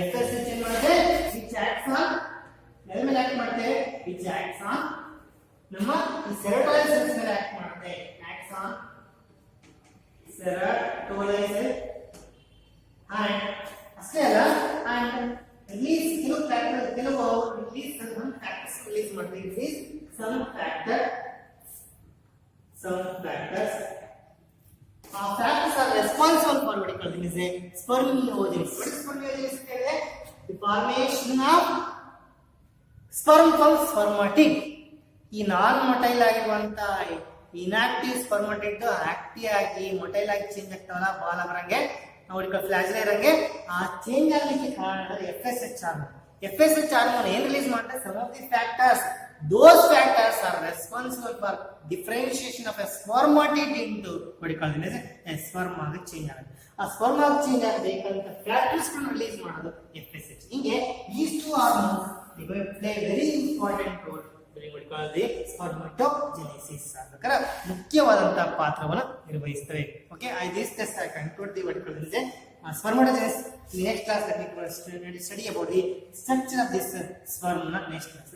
FSH ಏನು ಮಾಡುತ್ತೆ? which acts on ಮೇಲೆ act ಮಾಡುತ್ತೆ, which acts on ನಮ್ಮ serotonin cells ಮೇಲೆ act ಮಾಡುತ್ತೆ. acts on serotonin cells and ಅಷ್ಟೇ ಅಲ್ಲ, and release ಕೆಲವು ಫ್ಯಾಕ್ಟರ್, ಕೆಲವು ರಿಲೀಸ್ some factors ರಿಲೀಸ್ ಮಾಡ್ತೀವಿ. release some factors are responsible for what we call is a spermiogenesis. What is spermiogenesis? The formation of sperm from spermatid. ಈ non motile ಆಗಿರುವಂತ inactive spermatid active ಆಗಿ motile ಆಗಿ change ಆಗ್ತಾವಲ್ಲ, ಬಾಲ್ ಅವರಂಗೆ ನೋಡಿ flagella ಇರಂಗೆ ಆ ಚೇಂಜ್ ಆಗಲಿಕ್ಕೆ ಕಾರಣ FSH ಹಾರ್ಮೋನ್. FSH ಹಾರ್ಮೋನ್ ಏನ್ ರಿಲೀಸ್ ಮಾಡುತ್ತೆ? Some of the factors, those factors are responsible for differentiation of a spermatid into what we call as a sperm ಆಗಿ ಚೇಂಜ್ ಆಗುತ್ತೆ. ಆ ಸ್ಪರ್ಮ್ ಆಗಿ ಚೇಂಜ್ ಆಗಬೇಕಂತ ಫ್ಯಾಕ್ಟರ್ಸ್ ಗಳನ್ನು ರಿಲೀಸ್ ಮಾಡೋದು FSH. ಹಿಂಗೆ these two hormones play a very important role during what we call the spermatogenesis. ಅದರ ಮುಖ್ಯವಾದಂತಹ ಪಾತ್ರವನ್ನು ನಿರ್ವಹಿಸುತ್ತವೆ. Okay, this I conclude the what we call the spermatogenesis. In the next class, let me study about the structure of this sperm. Next class.